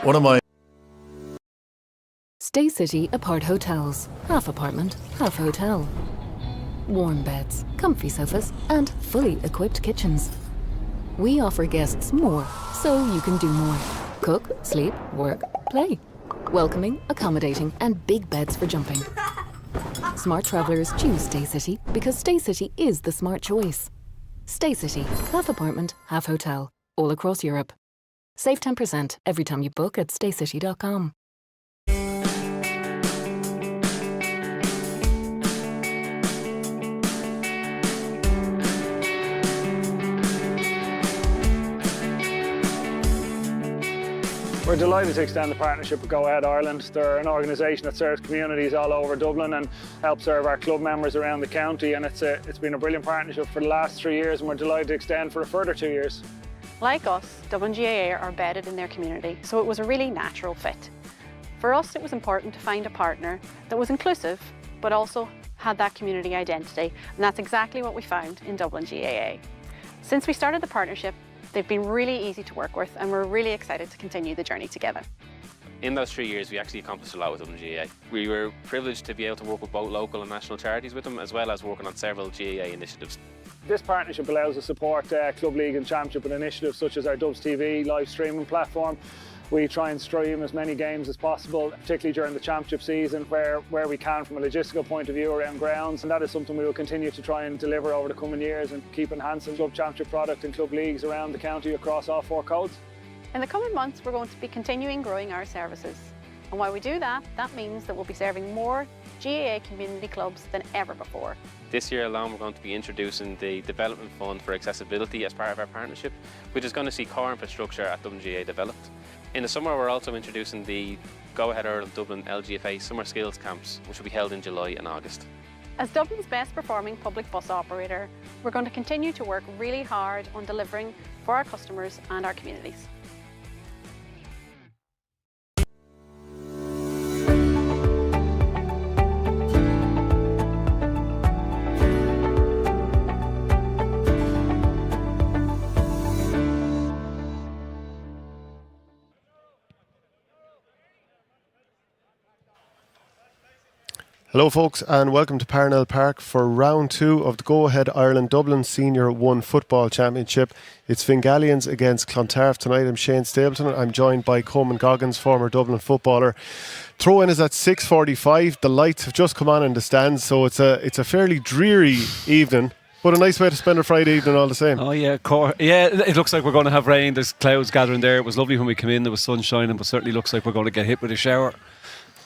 One of my Stay City Apart Hotels. Half apartment, half hotel. Warm beds, comfy sofas, and fully equipped kitchens. We offer guests more, so you can do more. Cook, sleep, work, play. Welcoming, accommodating, and big beds for jumping. Smart travellers choose Stay City because Stay City is the smart choice. Stay City, half apartment, half hotel, all across Europe. Save 10% every time you book at staycity.com. We're delighted to extend the partnership with Go Ahead Ireland. They're an organisation that serves communities all over Dublin and helps serve our club members around the county, and it's been a brilliant partnership for the last 3 years, and we're delighted to extend for a further 2 years. Like us, Dublin GAA are embedded in their community, so it was a really natural fit. For us, it was important to find a partner that was inclusive, but also had that community identity, and that's exactly what we found in Dublin GAA. Since we started the partnership, they've been really easy to work with, and we're really excited to continue the journey together. In those 3 years, we actually accomplished a lot with Dublin GAA. We were privileged to be able to work with both local and national charities with them, as well as working on several GAA initiatives. This partnership allows us to support Club League and Championship with initiatives such as our Dubs TV live streaming platform. We try and stream as many games as possible, particularly during the Championship season where we can from a logistical point of view around grounds, and that is something we will continue to try and deliver over the coming years and keep enhancing Club Championship product and club leagues around the county across all 4 codes. In the coming months, we're going to be continuing growing our services. And while we do that, that means that we'll be serving more GAA community clubs than ever before. This year alone, we're going to be introducing the Development Fund for Accessibility as part of our partnership, which is going to see core infrastructure at Dublin GAA developed. In the summer, we're also introducing the Go Ahead Ireland Dublin LGFA Summer Skills Camps, which will be held in July and August. As Dublin's best performing public bus operator, we're going to continue to work really hard on delivering for our customers and our communities. Hello folks, and welcome to Parnell Park for round 2 of the Go Ahead Ireland Dublin Senior 1 Football Championship. It's Fingallians against Clontarf tonight. I'm Shane Stapleton. I'm joined by Coleman Goggins, former Dublin footballer. Throw-in is at 6:45. The lights have just come on in the stands, so it's a fairly dreary evening. But a nice way to spend a Friday evening all the same. Oh yeah, it looks like we're going to have rain. There's clouds gathering there. It was lovely when we came in. There was sun shining, but certainly looks like we're going to get hit with a shower.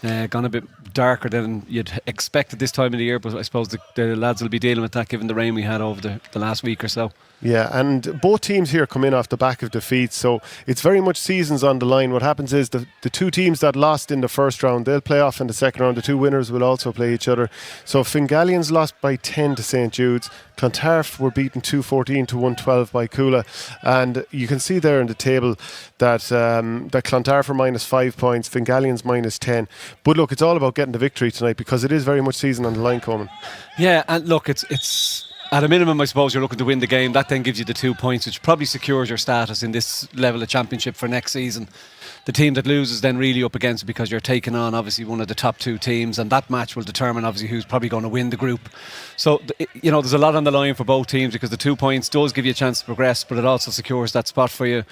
Gone a bit darker than you'd expect at this time of the year, but I suppose the lads will be dealing with that given the rain we had over the last week or so. Yeah, and both teams here come in off the back of defeats, so it's very much seasons on the line. What happens is the 2 teams that lost in the first round, they'll play off in the second round. The 2 winners will also play each other. So Fingallians lost by 10 to St. Jude's. Clontarf were beaten 2-14 to 112 by Coola, and you can see there in the table that Clontarf are minus 5 points, Fingallians minus 10. But look, it's all about getting the victory tonight because it is very much season on the line, Coleman. Yeah, and look, it's at a minimum, I suppose you're looking to win the game. That then gives you the 2 points, which probably secures your status in this level of championship for next season. The team that loses then really up against it because you're taking on obviously one of the top 2 teams, and that match will determine obviously who's probably going to win the group. So there's a lot on the line for both teams because the 2 points does give you a chance to progress, but it also secures that spot for you.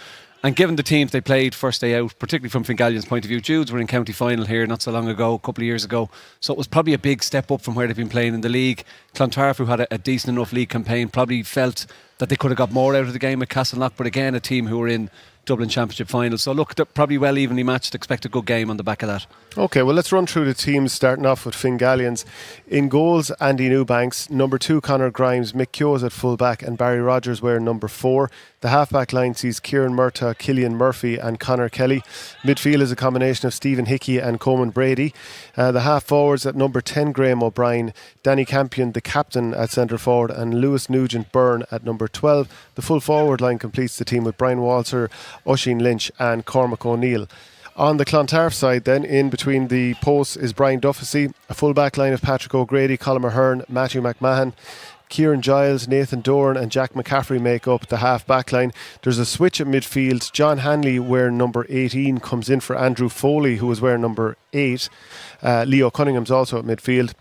And given the teams they played first day out, particularly from Fingallians' point of view, Judes were in county final here not so long ago, a couple of years ago, so it was probably a big step up from where they've been playing in the league. Clontarf, who had a decent enough league campaign, probably felt that they could have got more out of the game at Castleknock, but again a team who were in Dublin Championship final. So look, they're probably well evenly matched. Expect a good game on the back of that. Okay, well let's run through the teams, starting off with Fingallians. In goals, Andy Newbanks. Number 2, Conor Grimes. Mick Kyo's at full back and Barry Rogers wearing number 4. The half-back line sees Kieran Murtagh, Killian Murphy and Conor Kelly. Midfield is a combination of Stephen Hickey and Coleman Brady. The half-forwards at number 10, Graham O'Brien. Danny Campion, the captain, at centre forward, and Lewis Nugent Byrne at number 12. The full forward line completes the team with Brian Walter, Oisin Lynch and Cormac O'Neill. On the Clontarf side then, in between the posts is Brian Duffy, a full back line of Patrick O'Grady, Colin Ahern, Matthew McMahon, Kieran Giles, Nathan Doran and Jack McCaffrey make up the half back line. There's a switch at midfield. John Hanley, wearing number 18, comes in for Andrew Foley, who was wearing number 8. Leo Cunningham's also at midfield.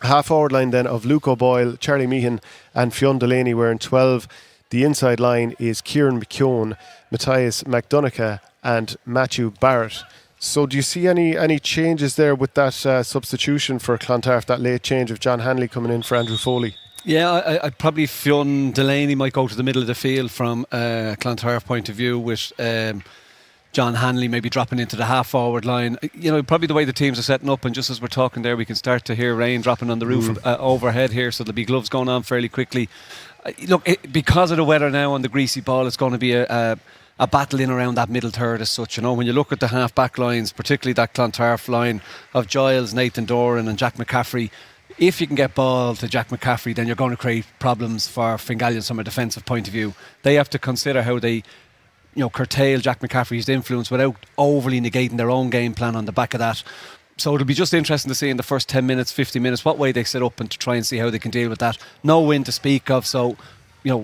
Half forward line then of Luke O'Boyle, Charlie Meehan and Fionn Delaney wearing 12. The inside line is Kieran McKeown, Matthias McDonough and Matthew Barrett. So do you see any changes there with that substitution for Clontarf, that late change of John Hanley coming in for Andrew Foley? Yeah, I'd probably Fionn Delaney might go to the middle of the field from Clontarf point of view, with John Hanley maybe dropping into the half forward line. Probably the way the teams are setting up, and just as we're talking there, we can start to hear rain dropping on the roof overhead here, so there'll be gloves going on fairly quickly. Because of the weather now on the greasy ball, it's going to be a battle in around that middle third as such. When you look at the half back lines, particularly that Clontarf line of Giles, Nathan Doran and Jack McCaffrey, if you can get ball to Jack McCaffrey, then you're going to create problems for Fingallians from a defensive point of view. They have to consider how they curtail Jack McCaffrey's influence without overly negating their own game plan on the back of that. So it'll be just interesting to see in the first 10 minutes, 15 minutes, what way they set up and to try and see how they can deal with that. No wind to speak of, so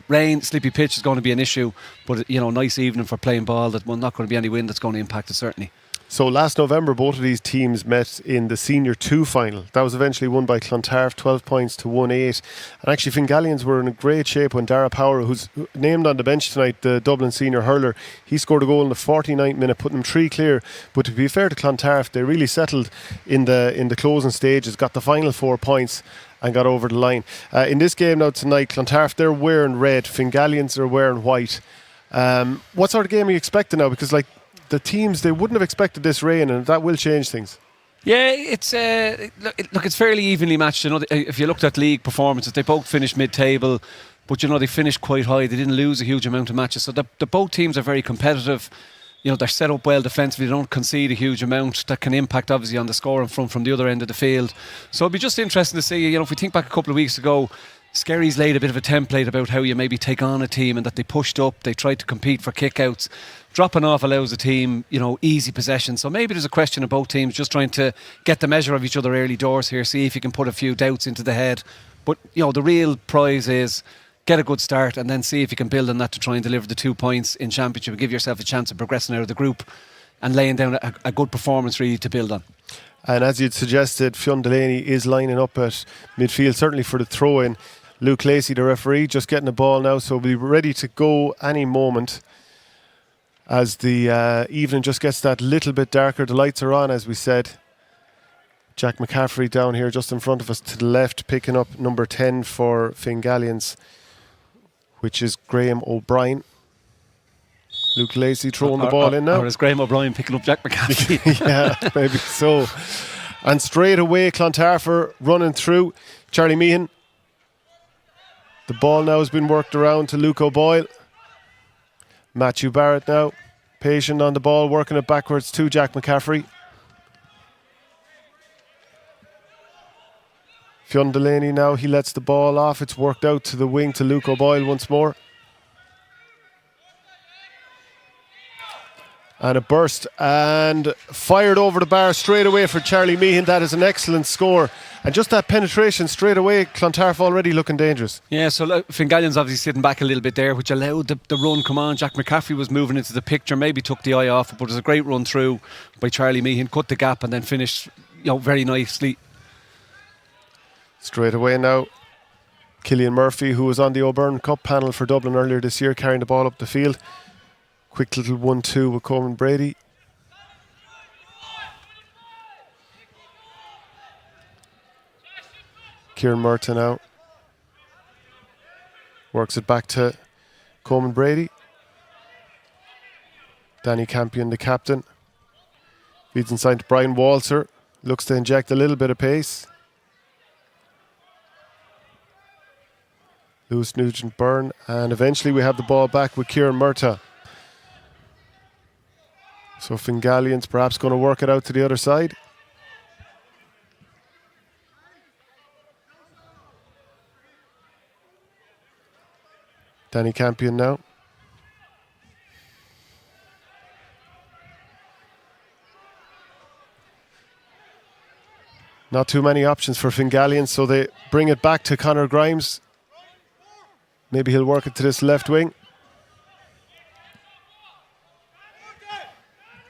rain, sleepy pitch is going to be an issue, but nice evening for playing ball. That not going to be any wind that's going to impact it, certainly. So last November, both of these teams met in the Senior 2 final. That was eventually won by Clontarf, 12 points to 1-8. And actually, Fingallians were in a great shape when Dara Power, who's named on the bench tonight, the Dublin senior hurler, he scored a goal in the 49th minute, putting them 3 clear. But to be fair to Clontarf, they really settled in the closing stages, got the final 4 points and got over the line. In this game now tonight, Clontarf, they're wearing red, Fingallians are wearing white. What sort of game are you expecting now? Because the teams, they wouldn't have expected this rain, and that will change things. Yeah, it's it's fairly evenly matched. If you looked at league performances, they both finished mid-table, but they finished quite high. They didn't lose a huge amount of matches, so the both teams are very competitive. They're set up well defensively. They don't concede a huge amount. That can impact obviously on the scoring front from the other end of the field. So it'll be just interesting to see. If we think back a couple of weeks ago, Skerry's laid a bit of a template about how you maybe take on a team, and that they pushed up, they tried to compete for kickouts. Dropping off allows the team, easy possession. So maybe there's a question of both teams just trying to get the measure of each other early doors here, see if you can put a few doubts into the head. But, the real prize is get a good start and then see if you can build on that to try and deliver the 2 points in Championship and give yourself a chance of progressing out of the group and laying down a good performance really to build on. And as you'd suggested, Fionn Delaney is lining up at midfield, certainly for the throw-in. Luke Lacey, the referee, just getting the ball now, so we'll be ready to go any moment as the evening just gets that little bit darker. The lights are on, as we said. Jack McCaffrey down here just in front of us to the left, picking up number 10 for Fingallians, which is Graham O'Brien. Luke Lacey throwing the ball in now. Or is Graham O'Brien picking up Jack McCaffrey? Yeah, maybe so. And straight away, Clontarf are running through. Charlie Meehan. The ball now has been worked around to Luke O'Boyle. Matthew Barrett now, patient on the ball, working it backwards to Jack McCaffrey. Fionn Delaney now, he lets the ball off. It's worked out to the wing to Luke O'Boyle once more. And a burst and fired over the bar straight away for Charlie Meehan. That is an excellent score. And just that penetration straight away, Clontarf already looking dangerous. Yeah, so Fingallians obviously sitting back a little bit there, which allowed the run come on. Jack McCaffrey was moving into the picture, maybe took the eye off, but it was a great run through by Charlie Meehan, cut the gap and then finished very nicely. Straight away now, Killian Murphy, who was on the O'Byrne Cup panel for Dublin earlier this year, carrying the ball up the field. Quick little 1-2 with Coleman Brady. Kieran Murta now works it back to Coleman Brady. Danny Campion, the captain, feeds inside to Brian Walser. Looks to inject a little bit of pace. Lewis Nugent-Byrne, and eventually we have the ball back with Kieran Murta. So Fingallians perhaps going to work it out to the other side. Danny Campion now. Not too many options for Fingallians, so they bring it back to Conor Grimes. Maybe he'll work it to this left wing.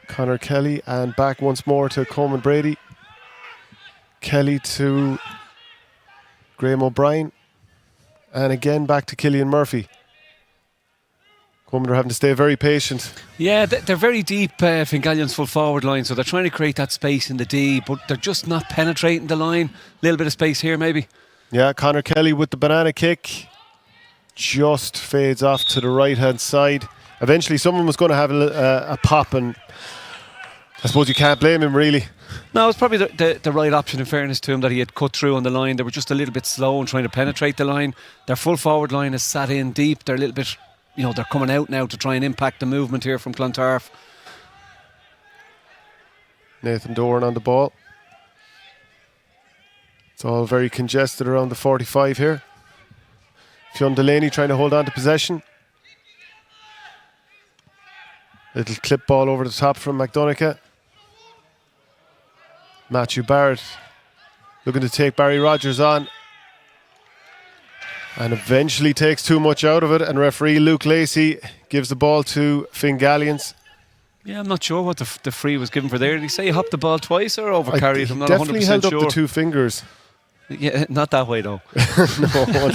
Conor Kelly, and back once more to Coleman Brady. Kelly to Graham O'Brien. And again back to Cillian Murphy. Coleman are having to stay very patient. Yeah, they're very deep, Fingallians full forward line, so they're trying to create that space in the D, but they're just not penetrating the line. A little bit of space here maybe. Yeah, Conor Kelly with the banana kick. Just fades off to the right hand side. Eventually someone was going to have a pop, and I suppose you can't blame him really. No, it's probably the right option in fairness to him, that he had cut through on the line. They were just a little bit slow in trying to penetrate the line. Their full forward line is sat in deep. They're a little bit, they're coming out now to try and impact the movement here from Clontarf. Nathan Doran on the ball. It's all very congested around the 45 here. Fionn Delaney trying to hold on to possession. Little clip ball over the top from McDonagh. Matthew Barrett looking to take Barry Rogers on, and eventually takes too much out of it, and referee Luke Lacey gives the ball to Fingallians. Yeah, I'm not sure what the free was given for there. Did he say he hopped the ball twice or overcarried? I'm not 100% definitely held sure. up the two fingers. Yeah, not that way though. No.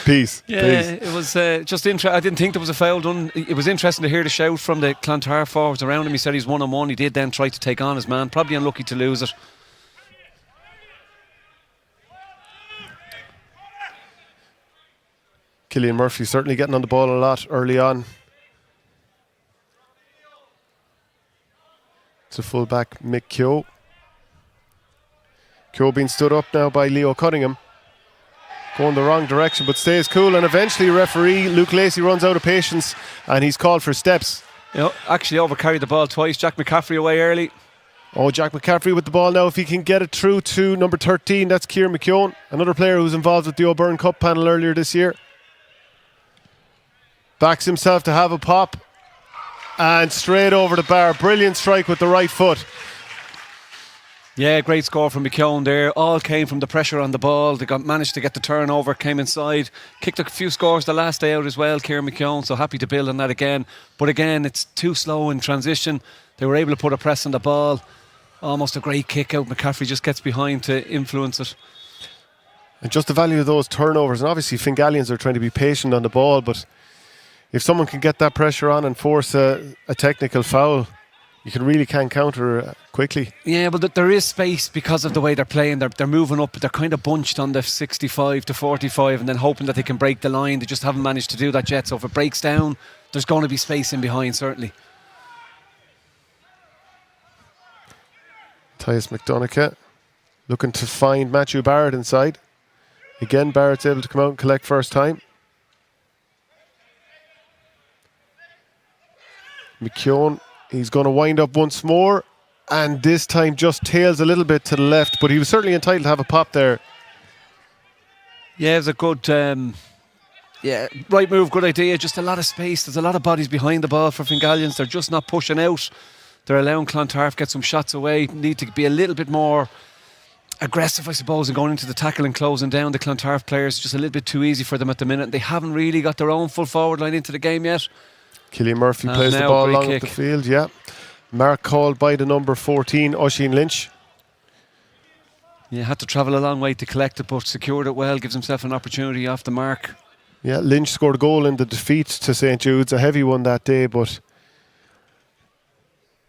Peace. Yeah, Peace. it was just interesting. I didn't think there was a foul done. It was interesting to hear the shout from the Clontarf forwards around him. He said he's 1-on-1. He did then try to take on his man. Probably unlucky to lose it. Cillian Murphy certainly getting on the ball a lot early on. It's a fullback, Mick Keogh. Keogh being stood up now by Leo Cunningham. Going the wrong direction, but stays cool, and eventually referee Luke Lacey runs out of patience and he's called for steps. Actually overcarried the ball twice. Jack McCaffrey away early. Oh, Jack McCaffrey with the ball now. If he can get it through to number 13, that's Kieran McKeown, another player who's involved with the O'Byrne Cup panel earlier this year. Backs himself to have a pop, and straight over the bar. Brilliant strike with the right foot. Yeah, great score from McKeown there. All came from the pressure on the ball. They managed to get the turnover, came inside, kicked a few scores the last day out as well, Kieran McKeown, so happy to build on that again. But again, it's too slow in transition. They were able to put a press on the ball. Almost a great kick out. McCaffrey just gets behind to influence it. And just the value of those turnovers, and obviously Fingallians are trying to be patient on the ball, but if someone can get that pressure on and force a technical foul, you can counter quickly. Yeah, but there is space because of the way they're playing. They're moving up. They're kind of bunched on the 65 to 45 and then hoping that they can break the line. They just haven't managed to do that yet. So if it breaks down, there's going to be space in behind, certainly. Tyus McDonagh looking to find Matthew Barrett inside. Again, Barrett's able to come out and collect first time. McKeown, he's going to wind up once more, and this time just tails a little bit to the left, but he was certainly entitled to have a pop there. Yeah, it was a good right move, good idea. Just a lot of space. There's a lot of bodies behind the ball for Fingallians. They're just not pushing out. They're allowing Clontarf get some shots away. Need to be a little bit more aggressive, I suppose, in going into the tackle and closing down the Clontarf players. It's just a little bit too easy for them at the minute. They haven't really got their own full forward line into the game yet. Cillian Murphy plays the ball along the field, yeah. Mark called by the number 14, Oisin Lynch. Yeah, had to travel a long way to collect it, but secured it well, gives himself an opportunity off the mark. Yeah, Lynch scored a goal in the defeat to St. Jude's, a heavy one that day, but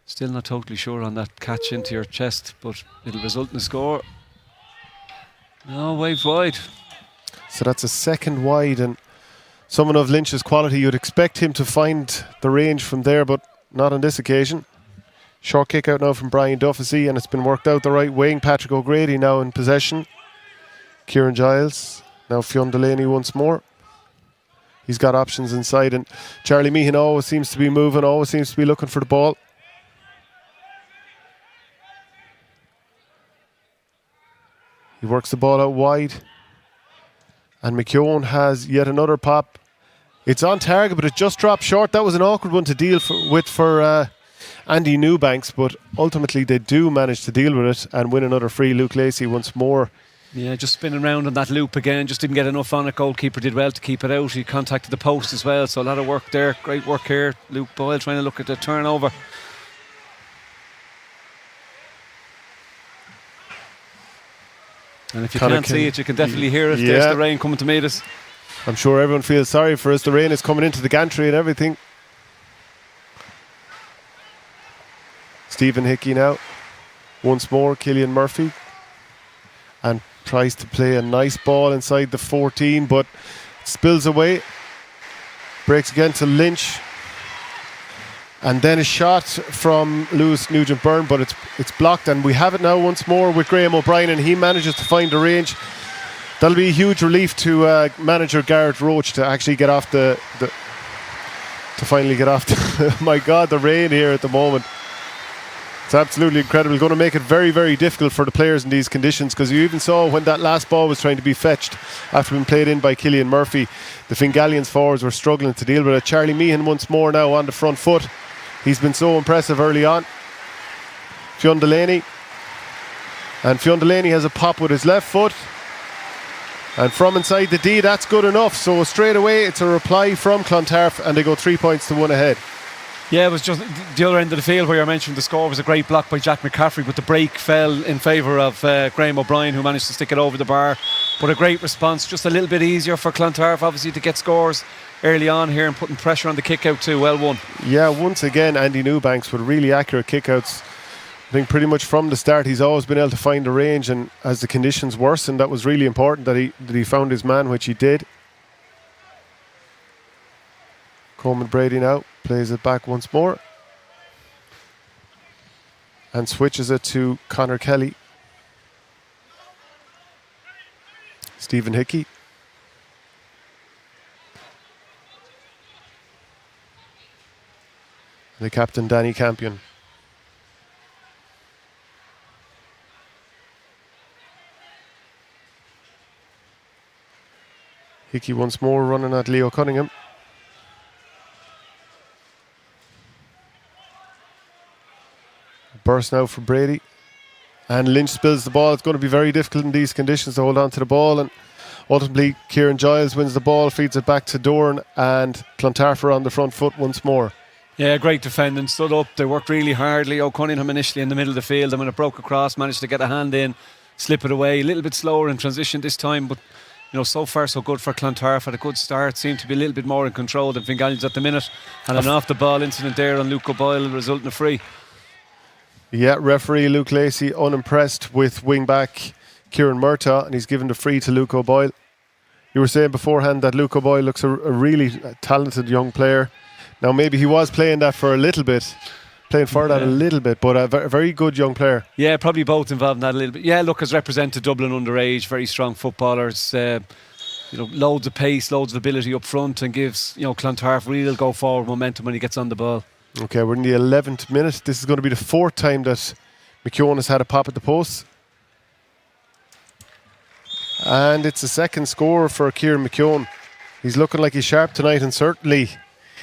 still not totally sure on that catch into your chest, but it'll result in a score. No, waved wide. So that's a second wide, and someone of Lynch's quality, you'd expect him to find the range from there, but not on this occasion. Short kick out now from Brian Duffy, and it's been worked out the right wing. Patrick O'Grady now in possession. Kieran Giles, now Fionn Delaney once more. He's got options inside, and Charlie Meehan always seems to be moving, always seems to be looking for the ball. He works the ball out wide, and McKeown has yet another pop. It's on target, but it just dropped short. That was an awkward one to deal with for Andy Newbanks, but ultimately they do manage to deal with it and win another free. Luke Lacey once more Yeah, just spinning around on that loop again. Just didn't get enough on it. Goalkeeper did well to keep it out. He contacted the post as well. So a lot of work there. Great work here. Luke Boyle trying to look at the turnover. And if you can't see it, you can definitely hear it. Yeah. There's the rain coming to meet us. I'm sure everyone feels sorry for us. The rain is coming into the gantry and everything. Stephen Hickey now. Once more, Cillian Murphy. And tries to play a nice ball inside the 14, but spills away. Breaks again to Lynch. And then a shot from Lewis Nugent-Byrne, but it's blocked, and we have it now once more with Graham O'Brien, and he manages to find the range. That'll be a huge relief to manager Garrett Roach to actually get off to finally get off my God, the rain here at the moment. It's absolutely incredible. Going to make it very, very difficult for the players in these conditions, because you even saw when that last ball was trying to be fetched after being played in by Cillian Murphy, the Fingallians forwards were struggling to deal with it. Charlie Meehan once more now on the front foot. He's been so impressive early on. Fionn Delaney. And Fionn Delaney has a pop with his left foot. And from inside the D, that's good enough. So straight away, it's a reply from Clontarf, and they go 3 points to 1 ahead. Yeah, it was just the other end of the field where you mentioned the score was a great block by Jack McCaffrey, but the break fell in favour of Graham O'Brien, who managed to stick it over the bar. But a great response, just a little bit easier for Clontarf, obviously, to get scores early on here and putting pressure on the kick out too. Well won. Yeah, once again, Andy Newbanks with really accurate kickouts. I think pretty much from the start he's always been able to find the range, and as the conditions worsened, that was really important that he found his man, which he did. Coleman Brady now plays it back once more and switches it to Conor Kelly. Stephen Hickey. And the captain, Danny Campion. Hickey once more running at Leo Cunningham. Burst now for Brady. And Lynch spills the ball. It's going to be very difficult in these conditions to hold on to the ball. And ultimately, Kieran Giles wins the ball, feeds it back to Doran, and Clontarf are on the front foot once more. Yeah, great defending. Stood up. They worked really hard. Leo Cunningham initially in the middle of the field, and when it broke across, managed to get a hand in, slip it away. A little bit slower in transition this time, but so far so good for Clontarf. Had a good start. Seemed to be a little bit more in control than Fingallians at the minute. And an off the ball incident there on Luke O'Boyle, resulting in a free. Yeah, referee Luke Lacey unimpressed with wing-back Kieran Murtaugh, and he's given the free to Luke O'Boyle. You were saying beforehand that Luke O'Boyle looks a really talented young player. Now maybe he was playing that for a little bit, but a very good young player. Yeah, probably both involved in that a little bit. Yeah, look, has represented Dublin underage, very strong footballers. Loads of pace, loads of ability up front, and gives Clontarf real go forward momentum when he gets on the ball. Okay, we're in the 11th minute. This is going to be the 4th time that McKeown has had a pop at the post. And it's a second score for Kieran McKeown. He's looking like he's sharp tonight, and certainly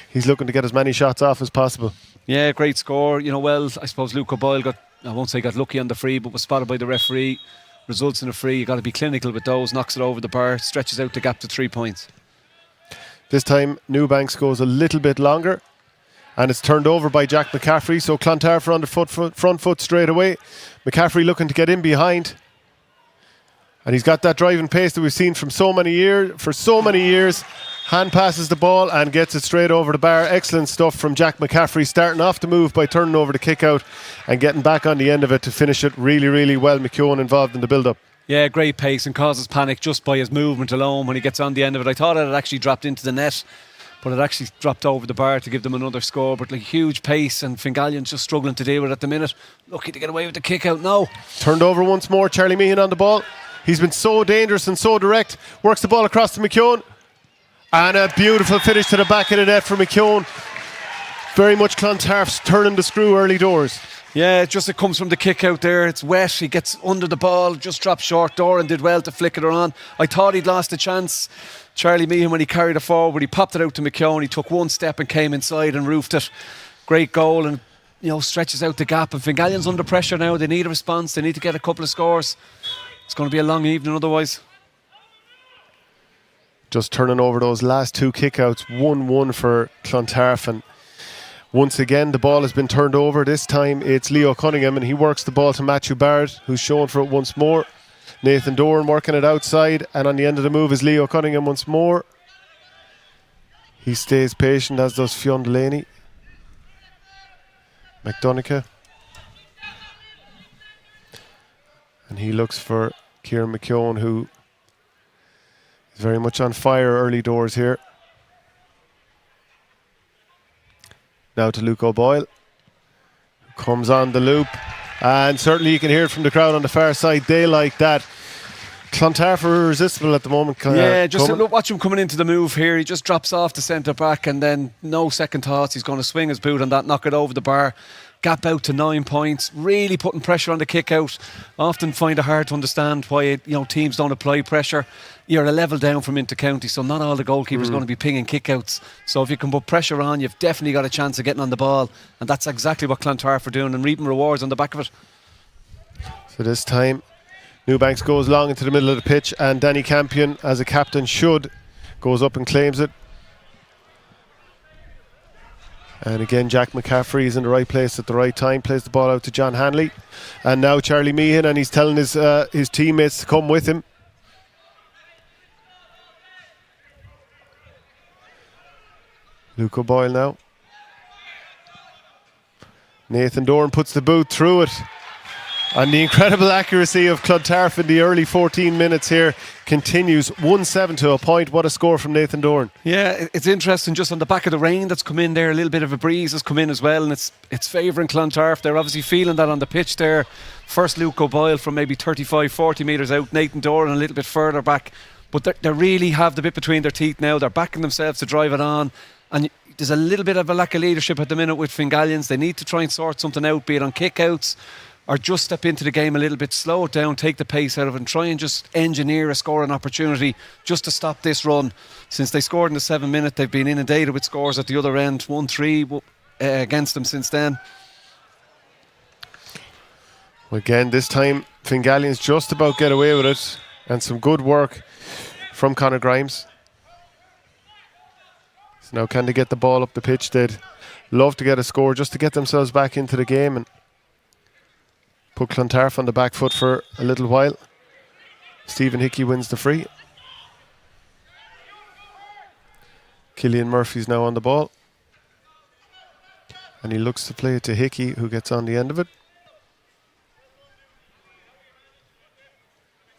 he's looking to get as many shots off as possible. Yeah, great score. I suppose Luke O'Boyle got lucky on the free, but was spotted by the referee. Results in a free. You got to be clinical with those. Knocks it over the bar, stretches out the gap to 3 points. This time, Newbanks goes a little bit longer. And it's turned over by Jack McCaffrey. So Clontarf are on the front foot straight away. McCaffrey looking to get in behind. And he's got that driving pace that we've seen for so many years. Hand passes the ball and gets it straight over the bar. Excellent stuff from Jack McCaffrey, starting off the move by turning over the kick out and getting back on the end of it to finish it really, really well. McKeown involved in the build-up. Yeah, great pace, and causes panic just by his movement alone when he gets on the end of it. I thought it had actually dropped into the net, but it actually dropped over the bar to give them another score. But huge pace, and Fingallians just struggling to deal with it at the minute. Lucky to get away with the kick out now. Turned over once more, Charlie Meehan on the ball. He's been so dangerous and so direct. Works the ball across to McKeown. And a beautiful finish to the back of the net for McKeown. Very much Clontarf's turning the screw early doors. Yeah, it comes from the kick out there. It's wet. He gets under the ball, just dropped short. Doran did well to flick it around. I thought he'd lost a chance. Charlie Meehan, when he carried it forward, he popped it out to McKeown. He took one step and came inside and roofed it. Great goal, and stretches out the gap. And Fingallians under pressure now. They need a response. They need to get a couple of scores. It's going to be a long evening otherwise. Just turning over those last 2 kickouts, 1-1 for Clontarf, and once again the ball has been turned over. This time it's Leo Cunningham, and he works the ball to Matthew Barrett, who's shown for it once more. Nathan Doran working it outside, and on the end of the move is Leo Cunningham once more. He stays patient, as does Fionn Delaney. McDonough. And he looks for Kieran McKeown, who is very much on fire early doors here. Now to Luke O'Boyle, who comes on the loop. And certainly you can hear it from the crowd on the far side. They like that. Clontarf are irresistible at the moment. Yeah, just look, watch him coming into the move here. He just drops off the centre back, and then no second thoughts. He's going to swing his boot on that, knock it over the bar. Gap out to 9 points, really putting pressure on the kick out. Often find it hard to understand why teams don't apply pressure. You're a level down from inter-county, so not all the goalkeepers are going to be pinging kick-outs. So if you can put pressure on, you've definitely got a chance of getting on the ball, and that's exactly what Clontarf are doing and reaping rewards on the back of it. So this time Newbanks goes long into the middle of the pitch, and Danny Campion, as a captain should, goes up and claims it. And again, Jack McCaffrey is in the right place at the right time, plays the ball out to John Hanley. And now Charlie Meehan, and he's telling his teammates to come with him. Luke O'Boyle now. Nathan Doran puts the boot through it. And the incredible accuracy of Clontarf in the early 14 minutes here continues. 1-7 to a point. What a score from Nathan Doran. Yeah, it's interesting, just on the back of the rain that's come in there, a little bit of a breeze has come in as well, and it's favouring Clontarf. They're obviously feeling that on the pitch there. First Luke O'Boyle from maybe 35-40 metres out, Nathan Doran a little bit further back, but they really have the bit between their teeth now. They're backing themselves to drive it on, and there's a little bit of a lack of leadership at the minute with Fingallians. They need to try and sort something out, be it on kick-outs or just step into the game a little bit, slow it down, take the pace out of it, and try and just engineer a scoring opportunity just to stop this run. Since they scored in the 7 minute, they've been inundated with scores at the other end. 1-3 against them since then. Again, this time Fingallians just about get away with it, and some good work from Conor Grimes. So now can they get the ball up the pitch? They'd love to get a score just to get themselves back into the game and put Clontarf on the back foot for a little while. Stephen Hickey wins the free. Killian Murphy's now on the ball, and he looks to play it to Hickey, who gets on the end of it.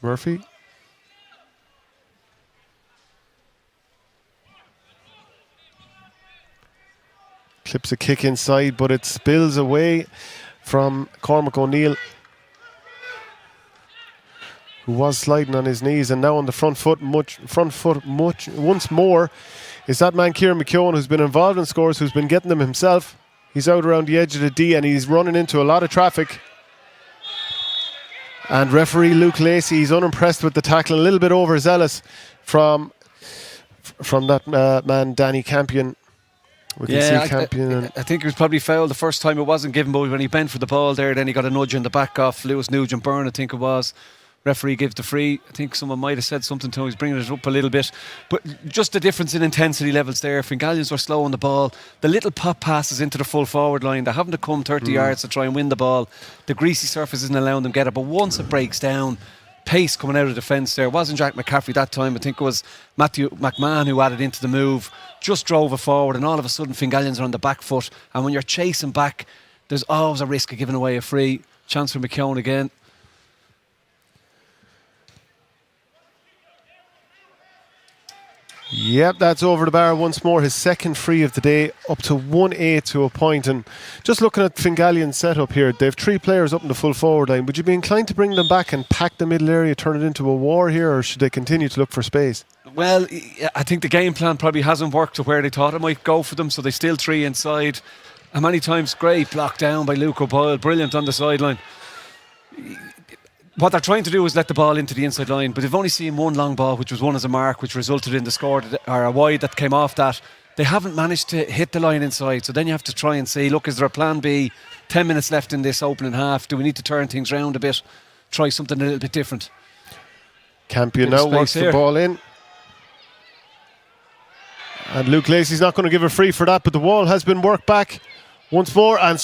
Murphy. Clips a kick inside, but it spills away from Cormac O'Neill, who was sliding on his knees, and now on the front foot once more is that man Kieran McKeown, who's been involved in scores, who's been getting them himself. He's out around the edge of the D, and he's running into a lot of traffic. And referee Luke Lacey, he's unimpressed with the tackle, a little bit overzealous from that man Danny Campion. We can see Campion. I think it was probably fouled the first time. It wasn't given, but when he bent for the ball there, then he got a nudge in the back off Lewis Nugent Byrne, I think it was. Referee gives the free. I think someone might have said something to him. He's bringing it up a little bit. But just the difference in intensity levels there. Fingallians were slow on the ball. The little pop passes into the full forward line. They're having to come 30 yards to try and win the ball. The greasy surface isn't allowing them to get it. But once it breaks down, pace coming out of defence there. It wasn't Jack McCaffrey that time. I think it was Matthew McMahon who added into the move. Just drove it forward, and all of a sudden Fingallians are on the back foot. And when you're chasing back, there's always a risk of giving away a free. Chance for McKeown again. Yep, that's over the bar once more. His second free of the day, up to 1-8 to a point. And just looking at Fingallian's setup here, they have 3 players up in the full forward line. Would you be inclined to bring them back and pack the middle area, turn it into a war here, or should they continue to look for space? Well, I think the game plan probably hasn't worked to where they thought it might go for them, so they still 3 inside. And many times, great blocked down by Luke O'Boyle, brilliant on the sideline. What they're trying to do is let the ball into the inside line, but they've only seen one long ball, which was one as a mark, which resulted in the score, or a wide that came off that. They haven't managed to hit the line inside, so then you have to try and say, look, is there a plan B? 10 minutes left in this opening half. Do we need to turn things round a bit? Try something a little bit different? Campion Bit of now space works the here. ball in. And Luke Lacey's not going to give a free for that, but the wall has been worked back once more, and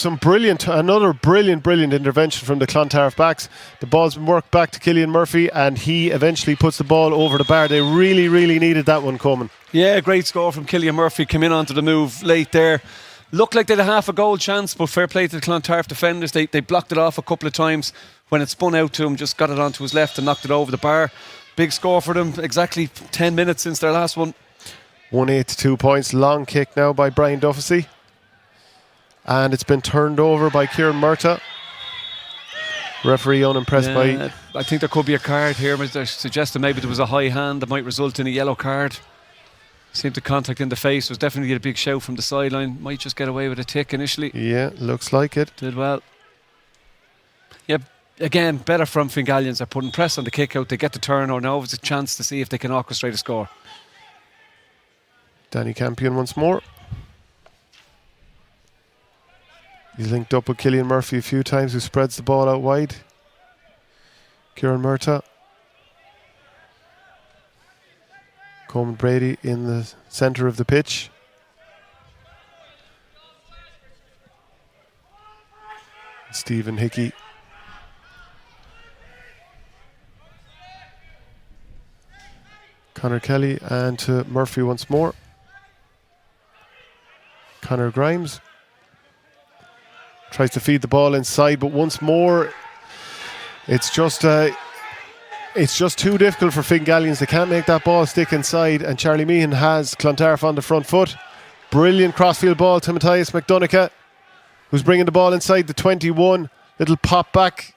another brilliant intervention from the Clontarf backs. The ball's been worked back to Cillian Murphy, and he eventually puts the ball over the bar. They really needed that one coming. Yeah, great score from Cillian Murphy. Came in onto the move late there. Looked like they had a half a goal chance, but fair play to the Clontarf defenders. They blocked it off a couple of times. When it spun out to him, just got it onto his left and knocked it over the bar. Big score for them. Exactly 10 minutes since their last one. 1-8 to 2 points. Long kick now by Brian Duffy. And it's been turned over by Kieran Murtagh. Referee unimpressed by... I think there could be a card here. They're suggesting maybe there was a high hand that might result in a yellow card. Seemed to contact in the face. Was definitely a big shout from the sideline. Might just get away with a tick initially. Yeah, looks like it. Did well. Yeah, again, better from Fingallians. They're putting press on the kick out. They get the turnover. Now it's a chance to see if they can orchestrate a score. Danny Campion once more. He's linked up with Cillian Murphy a few times, who spreads the ball out wide. Kieran Murtagh. Coleman Brady in the centre of the pitch. Stephen Hickey. Conor Kelly, and to Murphy once more. Conor Grimes tries to feed the ball inside, but once more it's just too difficult for Fingallians. They can't make that ball stick inside, and Charlie Meehan has Clontarf on the front foot. Brilliant crossfield ball to Matthias McDonagh, who's bringing the ball inside the 21. Little pop back,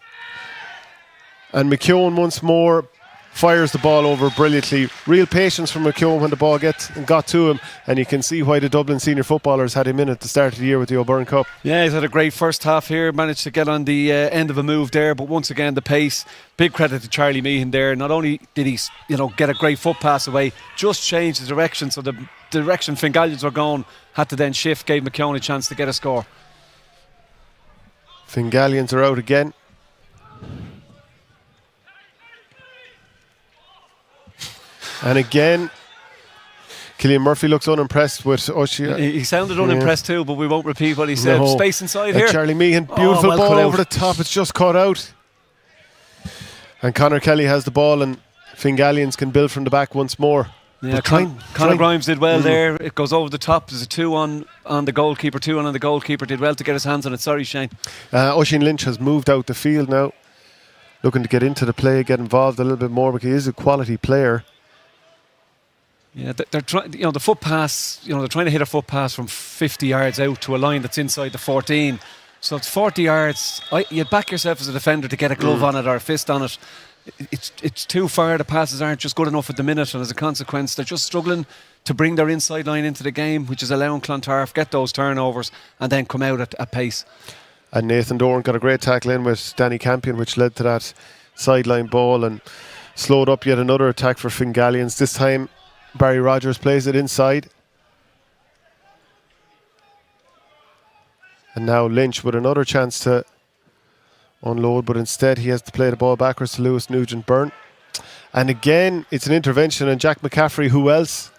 and McKeown once more fires the ball over brilliantly. Real patience from McKeown when the ball got to him, and you can see why the Dublin senior footballers had him in at the start of the year with the O'Byrne Cup. Yeah, he's had a great first half here. Managed to get on the end of a move there, but once again the pace. Big credit to Charlie Meehan there. Not only did he, get a great foot pass away, just changed the direction, so the direction Fingallians were going had to then shift. Gave McKeown a chance to get a score. Fingallians are out again. And again, Cillian Murphy looks unimpressed with Oshie. He sounded unimpressed too, but we won't repeat what he said. No. Space inside here. Charlie Meehan, beautiful well ball cut over out. the top. It's just caught out. And Conor Kelly has the ball, and Fingallians can build from the back once more. Yeah, Conor Grimes did well there. It goes over the top. There's a 2 on the goalkeeper. 2 on the goalkeeper. Did well to get his hands on it. Sorry, Shane. Oisin Lynch has moved out the field now, looking to get into the play, get involved a little bit more, because he is a quality player. Yeah, they're trying. The foot pass. They're trying to hit a foot pass from 50 yards out to a line that's inside the 14. So it's 40 yards. You'd back yourself as a defender to get a glove on it or a fist on it. It's too far. The passes aren't just good enough at the minute, and as a consequence, they're just struggling to bring their inside line into the game, which is allowing Clontarf get those turnovers and then come out at pace. And Nathan Doran got a great tackle in with Danny Campion, which led to that sideline ball and slowed up yet another attack for Fingallians. This time Barry Rogers plays it inside. And now Lynch with another chance to unload, but instead he has to play the ball backwards to Lewis Nugent-Byrne. And again, it's an intervention, and Jack McCaffrey, who else?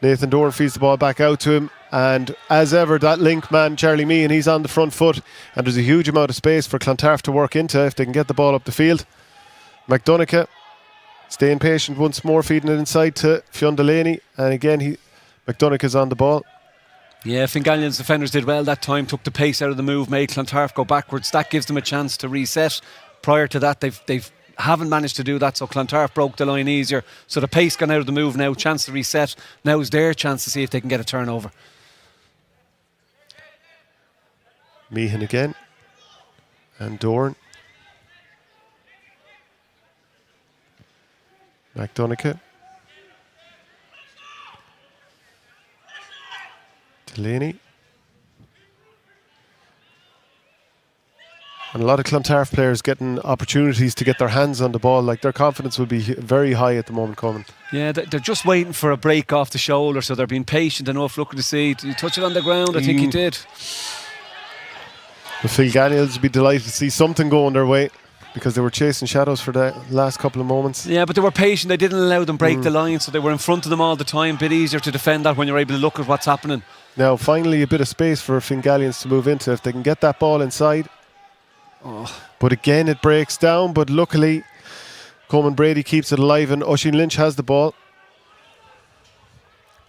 Nathan Doran feeds the ball back out to him, and as ever, that link man, Charlie Meehan, he's on the front foot, and there's a huge amount of space for Clontarf to work into if they can get the ball up the field. McDonagh staying patient once more, feeding it inside to Fionn Delaney, and again, McDonagh is on the ball. Yeah, Fingallians defenders did well that time, took the pace out of the move, made Clontarf go backwards. That gives them a chance to reset. Prior to that, they've haven't managed to do that, so Clontarf broke the line easier. So the pace gone out of the move now, chance to reset. Now is their chance to see if they can get a turnover. Meehan again, and Doran. McDonagh. Delaney. And a lot of Clontarf players getting opportunities to get their hands on the ball. Like, their confidence will be very high at the moment coming. Yeah, they're just waiting for a break off the shoulder, so they're being patient enough, looking to see. Did he touch it on the ground? I think he did. The Fingallians will be delighted to see something going their way. because they were chasing shadows for the last couple of moments. Yeah, but they were patient. They didn't allow them break the line, so they were in front of them all the time. A bit easier to defend that when you're able to look at what's happening. Now, finally, a bit of space for Fingallians to move into if they can get that ball inside. But again, it breaks down. But luckily, Coleman Brady keeps it alive, and Oisin Lynch has the ball.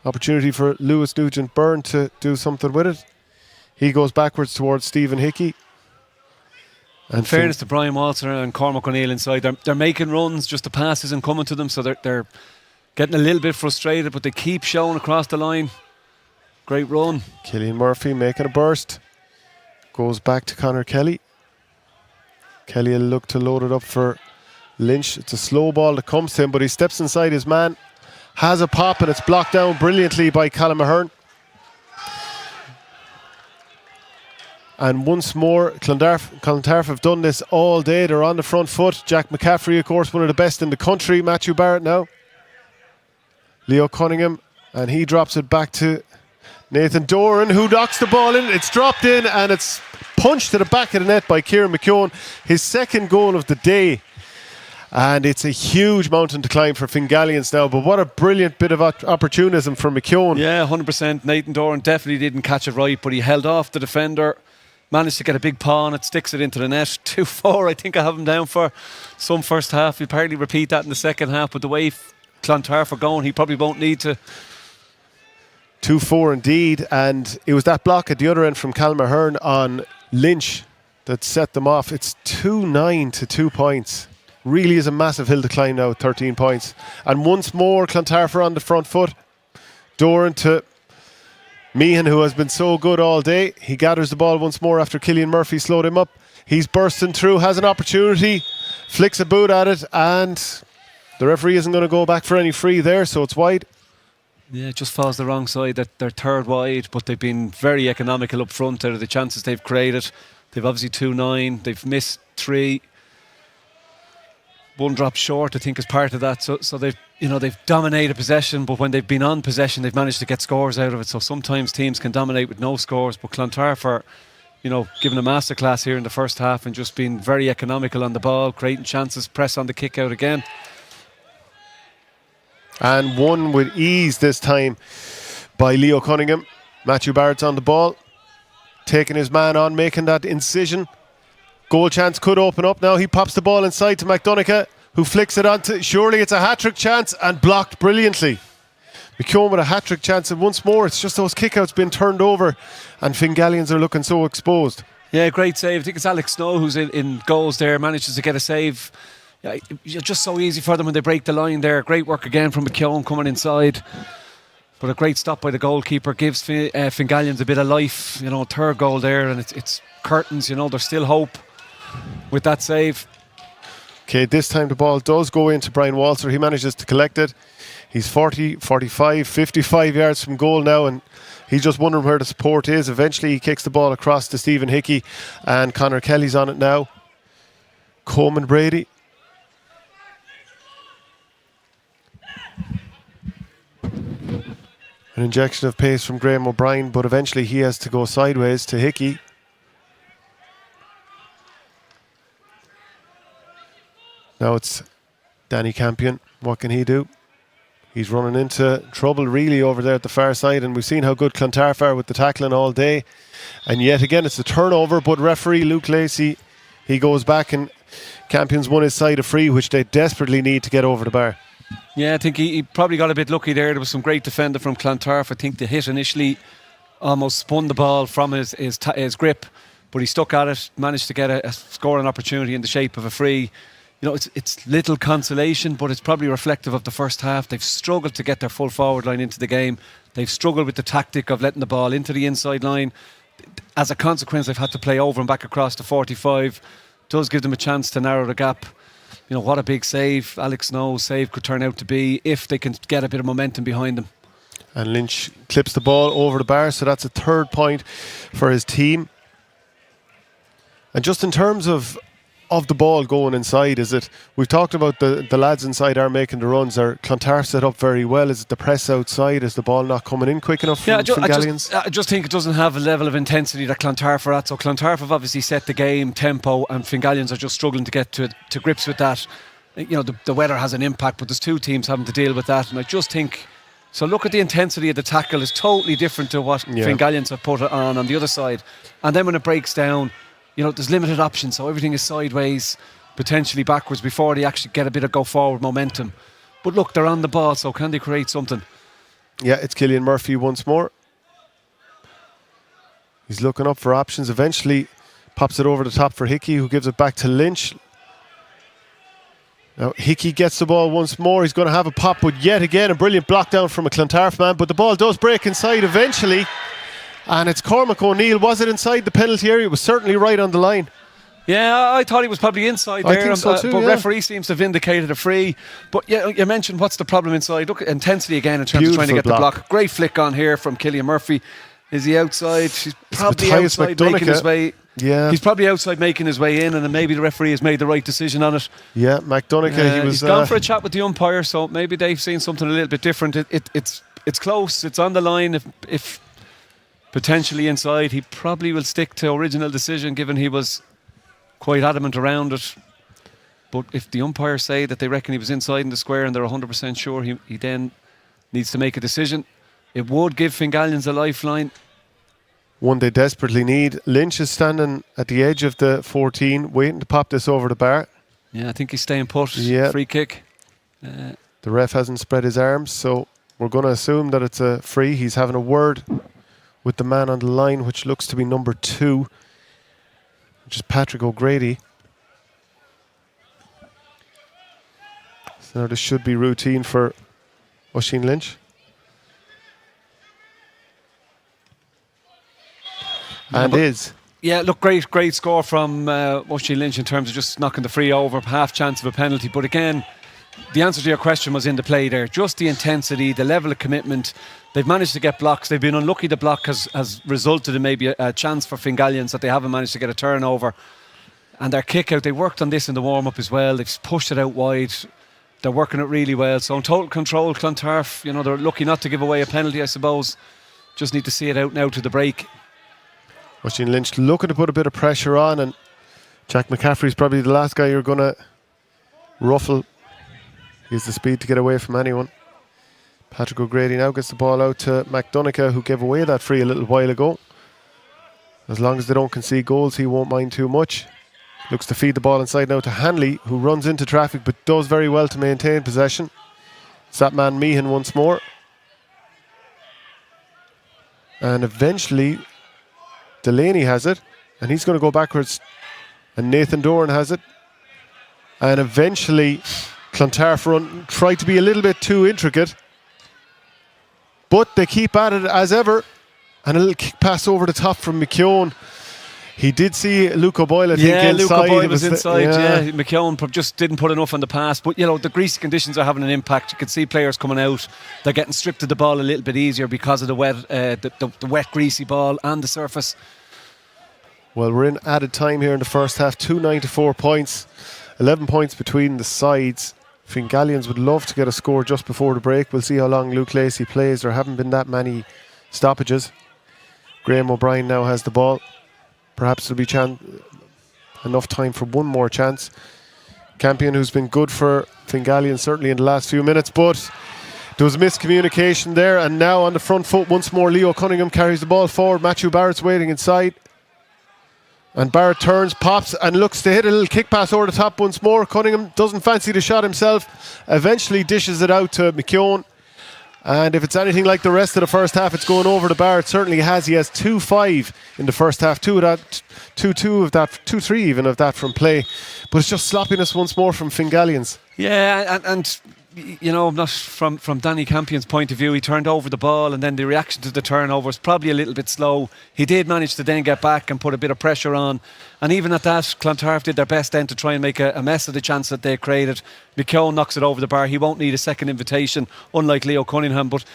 Opportunity for Lewis Nugent Byrne to do something with it. He goes backwards towards Stephen Hickey. In fairness to Brian Walter and Cormac O'Neill inside, they're making runs, just the pass isn't coming to them, so they're getting a little bit frustrated, but they keep showing across the line. Great run. Cillian Murphy making a burst. Goes back to Conor Kelly. Kelly will look to load it up for Lynch. It's a slow ball that comes to him, but he steps inside his man. Has a pop, and it's blocked down brilliantly by Callum Ahern. And once more, Clontarf have done this all day. They're on the front foot. Jack McCaffrey, of course, one of the best in the country. Matthew Barrett now. Leo Cunningham, and he drops it back to Nathan Doran, who knocks the ball in. It's dropped in, and it's punched to the back of the net by Kieran McKeown. His second goal of the day. And it's a huge mountain to climb for Fingallians now, but what a brilliant bit of opportunism from McKeown. Yeah, 100%. Nathan Doran definitely didn't catch it right, but he held off the defender, managed to get a big paw on it, sticks it into the net. 2-4, I think I have him down for some first half. He'll probably repeat that in the second half, but the way Clontarf are going, he probably won't need to. 2-4 indeed, and it was that block at the other end from Callum Ahern on Lynch that set them off. It's 2-9 to 2 points. Really is a massive hill to climb now, 13 points. And once more, Clontarf are on the front foot. Doran to Meehan, who has been so good all day. He gathers the ball once more after Cillian Murphy slowed him up. He's bursting through, has an opportunity, flicks a boot at it, and the referee isn't going to go back for any free there, so it's wide. Yeah, it just falls the wrong side. That they're third wide, but they've been very economical up front out of the chances they've created. They've obviously 2-9. They've missed 3. One drop short, I think, is part of that. So they've dominated possession, but when they've been on possession, they've managed to get scores out of it. So sometimes teams can dominate with no scores, but Clontarf are, giving a masterclass here in the first half and just being very economical on the ball, creating chances, press on the kick out again. And one with ease this time by Leo Cunningham. Matthew Barrett's on the ball, taking his man on, making that incision. Goal chance could open up now. He pops the ball inside to McDonagh, who flicks it onto. Surely it's a hat-trick chance, and blocked brilliantly. McKeown with a hat-trick chance, and once more it's just those kickouts being turned over, and Fingallians are looking so exposed. Yeah, great save. I think it's Alex Snow who's in goals there, manages to get a save. Yeah, it's just so easy for them when they break the line there. Great work again from McKeown coming inside. But a great stop by the goalkeeper gives Fingallians a bit of life. Third goal there, and it's curtains. There's still hope with that save. Okay, this time the ball does go into Brian Walter. He manages to collect it. He's 40, 45, 55 yards from goal now, and he's just wondering where the support is. Eventually he kicks the ball across to Stephen Hickey, and Conor Kelly's on it now. Coleman Brady. An injection of pace from Graham O'Brien, but eventually he has to go sideways to Hickey. Now it's Danny Campion. What can he do? He's running into trouble really over there at the far side, and we've seen how good Clontarf are with the tackling all day. And yet again it's a turnover, but referee Luke Lacey, he goes back, and Campion's won his side a free, which they desperately need to get over the bar. Yeah, I think he probably got a bit lucky there. There was some great defender from Clontarf. I think the hit initially almost spun the ball from his grip, but he stuck at it, managed to get a scoring opportunity in the shape of a free. It's little consolation, but it's probably reflective of the first half. They've struggled to get their full forward line into the game. They've struggled with the tactic of letting the ball into the inside line. As a consequence, they've had to play over and back across the 45. Does give them a chance to narrow the gap. What a big save Alex Snow's save could turn out to be if they can get a bit of momentum behind them. And Lynch clips the ball over the bar, so that's a 3rd point for his team. And just in terms of of the ball going inside? Is it, we've talked about the lads inside are making the runs. Are Clontarf set up very well? Is it the press outside? Is the ball not coming in quick enough from Fingallians? I just think it doesn't have a level of intensity that Clontarf are at. So Clontarf have obviously set the game tempo, and Fingallians are just struggling to get to grips with that. You know, the weather has an impact, but there's two teams having to deal with that, and I just think, so look at the intensity of the tackle is totally different to what Fingallians have put it on the other side. And then when it breaks down, you know, there's limited options, so everything is sideways, potentially backwards before they actually get a bit of go forward momentum. But look, they're on the ball, so can they create something? Yeah, it's Cillian Murphy once more. He's looking up for options. Eventually pops it over the top for Hickey, who gives it back to Lynch. Now Hickey gets the ball once more. He's going to have a pop, but yet again a brilliant block down from a Clontarf man. But the ball does break inside eventually, and it's Cormac O'Neill. Was it inside the penalty area? It was certainly right on the line. Yeah, I thought he was probably inside I there, think so too, but yeah. referee seems to have indicated a free. But yeah, you mentioned what's the problem inside. Look at intensity again in terms of trying to get the block. Great flick on here from Cillian Murphy. Is he outside? He's probably Matthias outside making his way. Yeah, he's probably outside making his way in, and then maybe the referee has made the right decision on it. Yeah, McDonagh, he's gone for a chat with the umpire, so maybe they've seen something a little bit different. It's close. It's on the line. If potentially inside, he probably will stick to original decision, given he was quite adamant around it. But if the umpires say that they reckon he was inside in the square and they're 100% sure, he then needs to make a decision. It would give Fingallians a lifeline. One they desperately need. Lynch is standing at the edge of the 14, waiting to pop this over the bar. Yeah, I think he's staying put. Yeah. Free kick. The ref hasn't spread his arms, so we're going to assume that it's a free. He's having a word with the man on the line, which looks to be number 2, which is Patrick O'Grady. So now this should be routine for Oisin Lynch. And is. Yeah, look, great score from Oisin Lynch in terms of just knocking the free over, half chance of a penalty. But again, the answer to your question was in the play there. Just the intensity, the level of commitment. They've managed to get blocks. They've been unlucky. The block has resulted in maybe a chance for Fingallians that they haven't managed to get a turnover. And their kick out, they worked on this in the warm-up as well. They've pushed it out wide. They're working it really well. So in total control, Clontarf, you know, they're lucky not to give away a penalty, I suppose. Just need to see it out now to the break. Oisin Lynch looking to put a bit of pressure on, and Jack McCaffrey's probably the last guy you're going to ruffle. He has the speed to get away from anyone. Patrick O'Grady now gets the ball out to McDonagh, who gave away that free a little while ago. As long as they don't concede goals, he won't mind too much. Looks to feed the ball inside now to Hanley, who runs into traffic but does very well to maintain possession. It's that man Meehan once more. And eventually Delaney has it, and he's going to go backwards, and Nathan Doran has it, and eventually Clontarf tried to be a little bit too intricate, but they keep at it as ever, and a little kick pass over the top from McKeown. He did see Luke O'Boyle, I think, inside. Luke O'Boyle was inside, yeah. McKeown just didn't put enough on the pass, but you know, the greasy conditions are having an impact. You can see players coming out, they're getting stripped of the ball a little bit easier because of the wet greasy ball and the surface. Well, we're in added time here in the first half. 294 points, 11 points between the sides. Fingallians would love to get a score just before the break. We'll see how long Luke Lacey plays. There haven't been that many stoppages. Graham O'Brien now has the ball. Perhaps there'll be enough time for one more chance. Campion, who's been good for Fingallians certainly in the last few minutes, but there was miscommunication there, and now on the front foot once more, Leo Cunningham carries the ball forward. Matthew Barrett's waiting inside. And Barrett turns, pops, and looks to hit a little kick pass over the top once more. Cunningham doesn't fancy the shot himself. Eventually dishes it out to McKeown. And if it's anything like the rest of the first half, it's going over the bar. It certainly has. He has 2-5 in the first half. 2-2 of that, 2-3 even of that from play. But it's just sloppiness once more from Fingallians. Yeah, and you know, not from Danny Campion's point of view, he turned over the ball and then the reaction to the turnover was probably a little bit slow. He did manage to then get back and put a bit of pressure on, and even at that, Clontarf did their best then to try and make a mess of the chance that they created. McKeown knocks it over the bar. He won't need a second invitation, unlike Leo Cunningham, but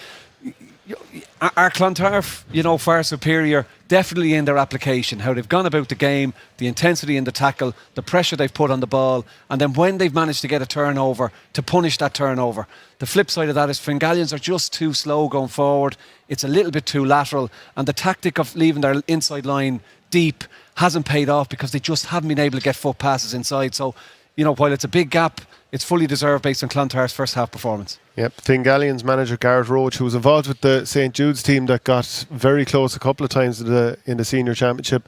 are Clontarf, you know, far superior? definitely in their application, how they've gone about the game, the intensity in the tackle, the pressure they've put on the ball, and then when they've managed to get a turnover, to punish that turnover. The flip side of that is Fingallians are just too slow going forward. It's a little bit too lateral, and the tactic of leaving their inside line deep hasn't paid off because they just haven't been able to get foot passes inside. So, you know, while it's a big gap, it's fully deserved based on Clontarf's first half performance. Yep, Fingallians manager Gareth Roach, who was involved with the St Jude's team that got very close a couple of times in the senior championship.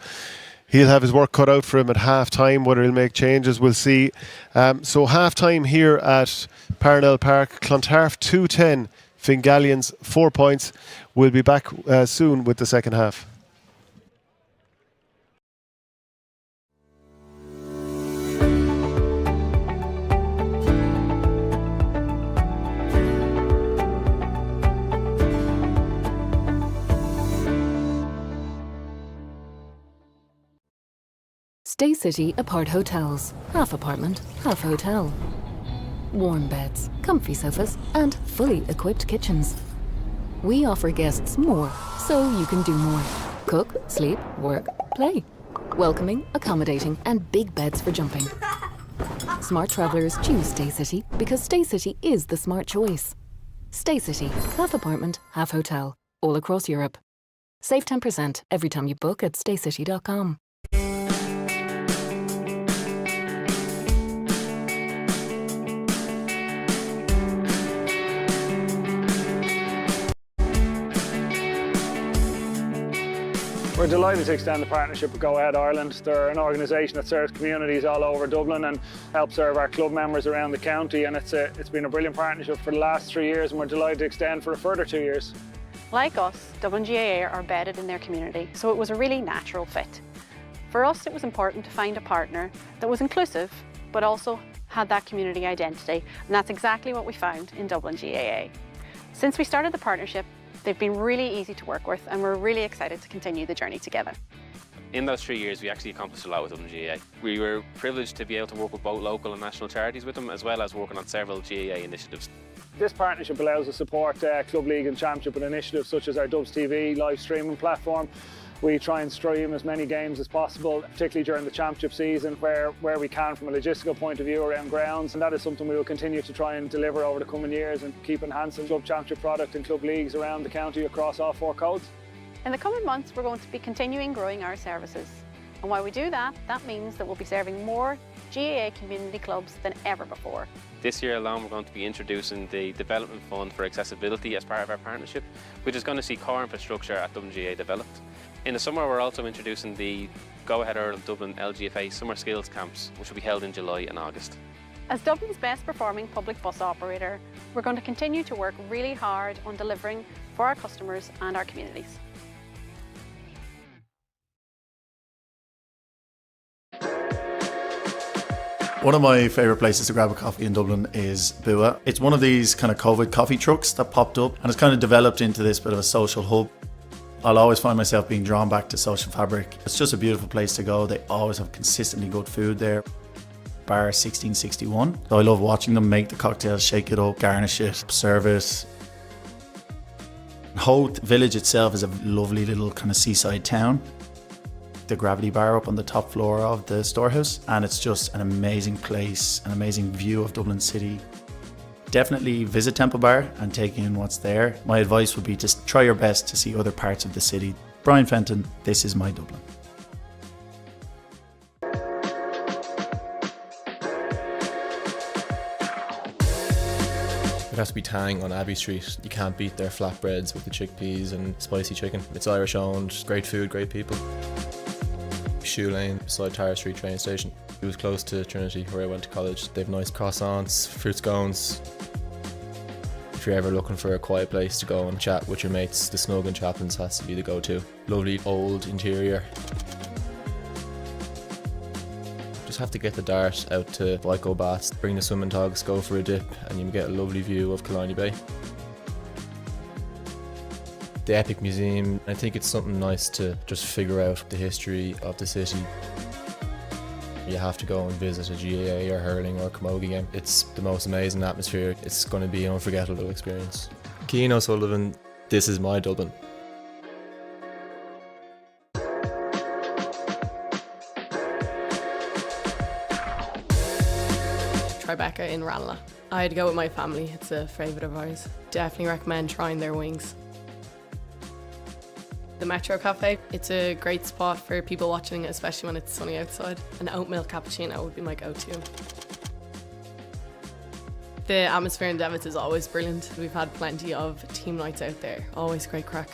He'll have his work cut out for him at half-time. Whether he'll make changes, we'll see. So half-time here at Parnell Park. Clontarf 2-10, Fingallians 4 points. We'll be back soon with the second half. Stay City Apart Hotels. Half apartment, half hotel. Warm beds, comfy sofas, and fully equipped kitchens. We offer guests more, so you can do more. Cook, sleep, work, play. Welcoming, accommodating, and big beds for jumping. Smart travellers choose Stay City because Stay City is the smart choice. Stay City, half apartment, half hotel, all across Europe. Save 10% every time you book at staycity.com. We're delighted to extend the partnership with Go Ahead Ireland. They're an organisation that serves communities all over Dublin and helps serve our club members around the county, and it's been a brilliant partnership for the last 3 years, and we're delighted to extend for a further 2 years. Like us, Dublin GAA are embedded in their community, so it was a really natural fit. For us, it was important to find a partner that was inclusive, but also had that community identity, and that's exactly what we found in Dublin GAA. Since we started the partnership, they've been really easy to work with, and we're really excited to continue the journey together. In those 3 years, we actually accomplished a lot with WGAA. We were privileged to be able to work with both local and national charities with them, as well as working on several GAA initiatives. This partnership allows us to support Club League and Championship with initiatives such as our Dubs TV live streaming platform. We try and stream as many games as possible, particularly during the championship season where we can from a logistical point of view around grounds, and that is something we will continue to try and deliver over the coming years and keep enhancing club championship product and club leagues around the county across all 4 codes. In the coming months, we're going to be continuing growing our services. And while we do that, that means that we'll be serving more GAA community clubs than ever before. This year alone, we're going to be introducing the Development Fund for Accessibility as part of our partnership, which is going to see core infrastructure at WGA developed. In the summer, we're also introducing the Go Ahead Ireland Dublin LGFA Summer Skills Camps, which will be held in July and August. As Dublin's best performing public bus operator, we're going to continue to work really hard on delivering for our customers and our communities. One of my favourite places to grab a coffee in Dublin is Bua. It's one of these kind of COVID coffee trucks that popped up, and it's kind of developed into this bit of a social hub. I'll always find myself being drawn back to social fabric. It's just a beautiful place to go. They always have consistently good food there. Bar 1661. So I love watching them make the cocktails, shake it up, garnish it, serve it. Hoth village itself is a lovely little kind of seaside town. The Gravity Bar up on the top floor of the storehouse, and it's just an amazing place, an amazing view of Dublin City. Definitely visit Temple Bar and take in what's there. My advice would be just try your best to see other parts of the city. Brian Fenton, this is my Dublin. It has to be Tang on Abbey Street. You can't beat their flatbreads with the chickpeas and spicy chicken. It's Irish owned, great food, great people. Shoe Lane beside Tara Street train station. It was close to Trinity where I went to college. They have nice croissants, fruit scones. If you're ever looking for a quiet place to go and chat with your mates, the Snug and Chaplin's has to be the go-to. Lovely old interior. Just have to get the dart out to Vico Baths, bring the swimming togs, go for a dip, and you get a lovely view of Killiney Bay. The Epic Museum, I think it's something nice to just figure out the history of the city. You have to go and visit a GAA or hurling or camogie game. It's the most amazing atmosphere. It's going to be an unforgettable experience. Cian O'Sullivan, this is my Dublin. Tribeca in Ranelagh. I'd go with my family, it's a favourite of ours. Definitely recommend trying their wings. The Metro Cafe, it's a great spot for people watching, especially when it's sunny outside. An oat milk cappuccino would be my go-to. The atmosphere in Devitt is always brilliant. We've had plenty of team nights out there, always great crack.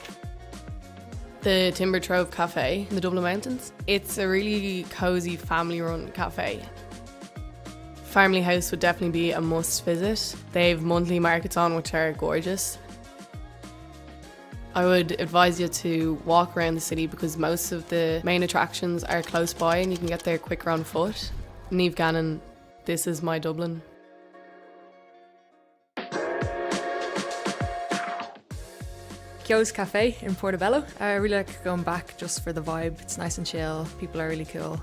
The Timber Trove Cafe in the Dublin Mountains, it's a really cosy family-run cafe. Family House would definitely be a must visit. They have monthly markets on which are gorgeous. I would advise you to walk around the city because most of the main attractions are close by and you can get there quicker on foot. Niamh Gannon, this is my Dublin. Kyo's Cafe in Portobello. I really like going back just for the vibe. It's nice and chill, people are really cool.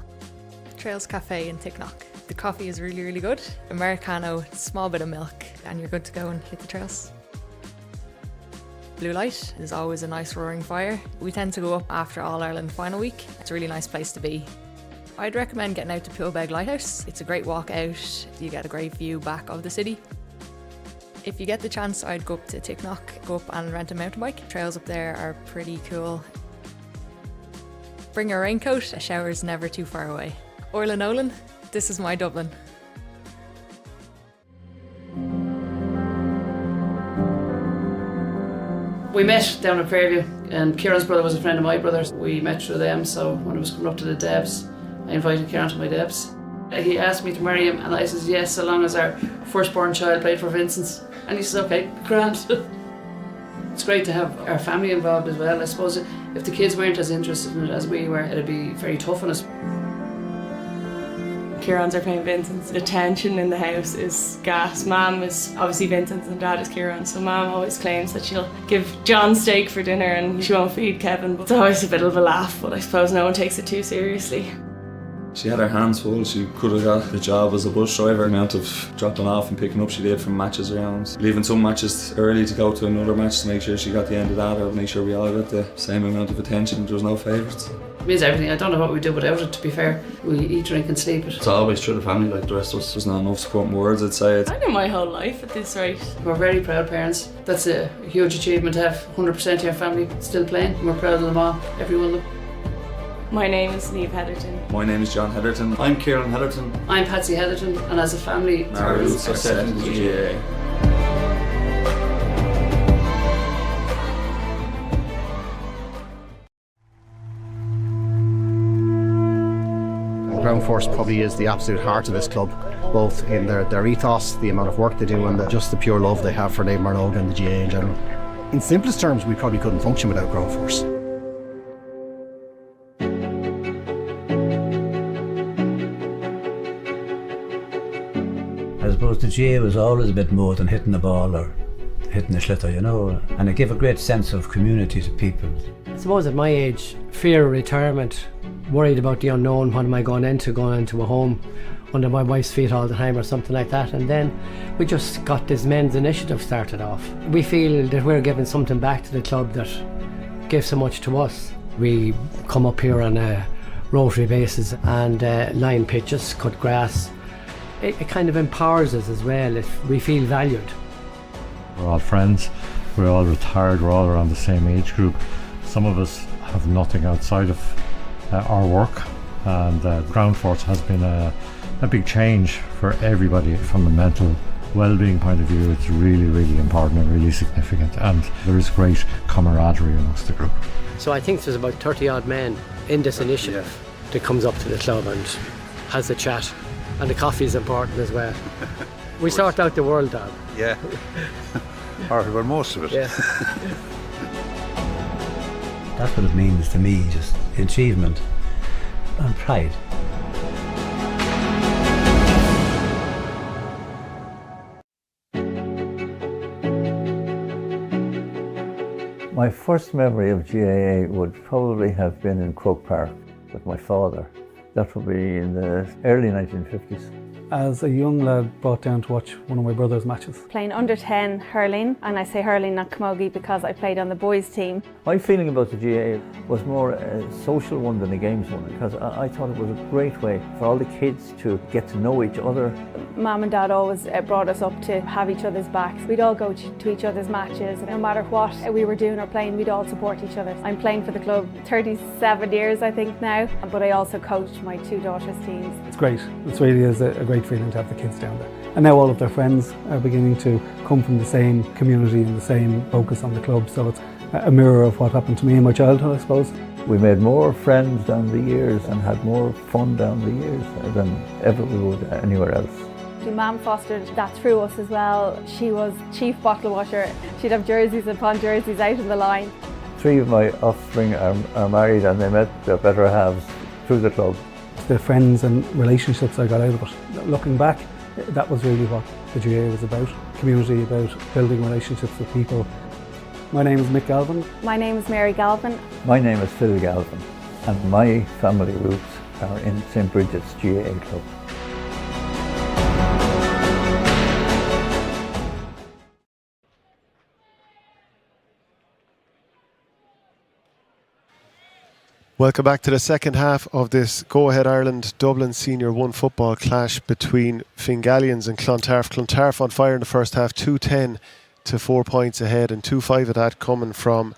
Trails Cafe in Ticknock. The coffee is really, really good. Americano, small bit of milk, and you're good to go and hit the trails. Blue Light is always a nice roaring fire. We tend to go up after All-Ireland final week. It's a really nice place to be. I'd recommend getting out to Poolbeg Lighthouse. It's a great walk out. You get a great view back of the city. If you get the chance, I'd go up to Ticknock, go up and rent a mountain bike. Trails up there are pretty cool. Bring a raincoat, a shower is never too far away. Orla Nolan, this is my Dublin. We met down at Fairview, and Kieran's brother was a friend of my brother's. We met through them, so when I was coming up to the Debs, I invited Kieran to my Debs. He asked me to marry him, and I said yes, so long as our firstborn child played for Vincent's. And he said, okay, grand. It's great to have our family involved as well. I suppose if the kids weren't as interested in it as we were, it'd be very tough on us. Kieran's are playing Vincent's. The tension in the house is gas. Mum is obviously Vincent's and Dad is Kieran, so Mum always claims that she'll give John steak for dinner and she won't feed Kevin. But it's always a bit of a laugh, but I suppose no one takes it too seriously. She had her hands full. She could have got a job as a bus driver. The amount of dropping off and picking up she did from matches around. Leaving some matches early to go to another match to make sure she got the end of that, or make sure we all got the same amount of attention. There was no favourites. It means everything. I don't know what we do without it, to be fair. We eat, drink and sleep it. It's always through the family like the rest of us. There's not enough supporting words, I'd say. I know my whole life at this rate. We're very proud parents. That's a huge achievement to have 100% of your family still playing. We're proud of them all, every one of them. My name is Niamh Heatherton. My name is John Heatherton. I'm Kieran Heatherton. I'm Patsy Heatherton, and as a family, our roots are set in the GAA. Ground Force probably is the absolute heart of this club, both in their ethos, the amount of work they do, and just the pure love they have for Naomh Marnoga and the GAA in general. In simplest terms, we probably couldn't function without Ground Force. I suppose the GAA was always a bit more than hitting the ball or hitting the schlitter, you know, and it gave a great sense of community to people. I suppose at my age, fear of retirement, worried about the unknown, what am I going into a home under my wife's feet all the time or something like that, and then we just got this men's initiative started off. We feel that we're giving something back to the club that gave so much to us. We come up here on a rotary basis and line pitches, cut grass. It kind of empowers us as well if we feel valued. We're all friends, we're all retired, we're all around the same age group. Some of us have nothing outside of our work, and Ground Force has been a big change for everybody from the mental well-being point of view. It's really, really important and really significant, and there is great camaraderie amongst the group. So I think there's about 30 odd men in this initiative that comes up to the club and has a chat. And the coffee is important as well. We sort out the world, Dad. Yeah. Or well, most of it. Yeah. That's what it means to me, just achievement and pride. My first memory of GAA would probably have been in Croke Park with my father. That would be in the early 1950s. As a young lad brought down to watch one of my brother's matches. Playing under 10 hurling, and I say hurling, not camogie, because I played on the boys team. My feeling about the GAA was more a social one than a games one, because I thought it was a great way for all the kids to get to know each other. Mum and Dad always brought us up to have each other's backs. We'd all go to each other's matches. No matter what we were doing or playing, we'd all support each other. I'm playing for the club 37 years, I think, now, but I also coached my 2 daughters' teams. It's great. It really is a great feeling to have the kids down there. And now all of their friends are beginning to come from the same community and the same focus on the club, so it's a mirror of what happened to me in my childhood, I suppose. We made more friends down the years and had more fun down the years than ever we would anywhere else. Mum fostered that through us as well. She was chief bottle washer. She'd have jerseys upon jerseys out in the line. 3 of my offspring are married, and they met their better halves through the club. The friends and relationships I got out of it. Looking back, that was really what the GAA was about. Community, about building relationships with people. My name is Mick Galvin. My name is Mary Galvin. My name is Phil Galvin, and my family roots are in St. Bridget's GAA Club. Welcome back to the second half of this Go Ahead Ireland Dublin Senior 1 football clash between Fingallians and Clontarf. Clontarf on fire in the first half, 2-10 to 4 points ahead, and 2-5 of that coming from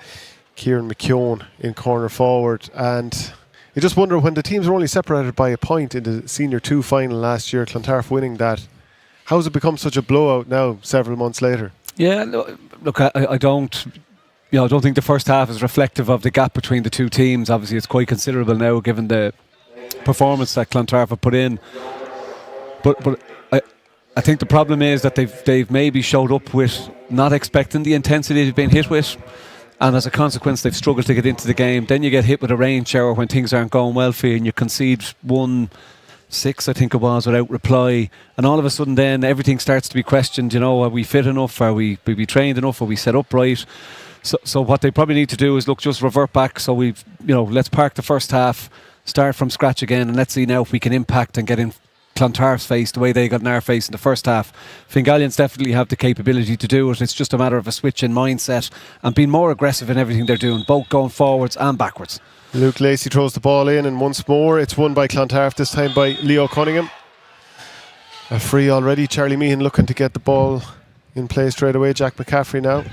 Kieran McKeown in corner forward. And you just wonder, when the teams were only separated by a point in the Senior 2 final last year, Clontarf winning that, how has it become such a blowout now, several months later? Yeah, look, I don't... I don't think the first half is reflective of the gap between the two teams. Obviously, it's quite considerable now, given the performance that Clontarf have put in. But I think the problem is that they've maybe showed up with not expecting the intensity they've been hit with, and as a consequence, they've struggled to get into the game. Then you get hit with a rain shower when things aren't going well for you, and you concede 1-6, I think it was, without reply, and all of a sudden, then everything starts to be questioned. Are we fit enough? Are we trained enough? Are we set up right? So what they probably need to do is just revert back. So let's park the first half, start from scratch again, and let's see now if we can impact and get in Clontarf's face the way they got in our face in the first half. Fingallians definitely have the capability to do it. It's just a matter of a switch in mindset and being more aggressive in everything they're doing, both going forwards and backwards. Luke Lacey throws the ball in, and once more it's won by Clontarf, this time by Leo Cunningham. A free already. Charlie Meehan looking to get the ball in play straight away. Jack McCaffrey now.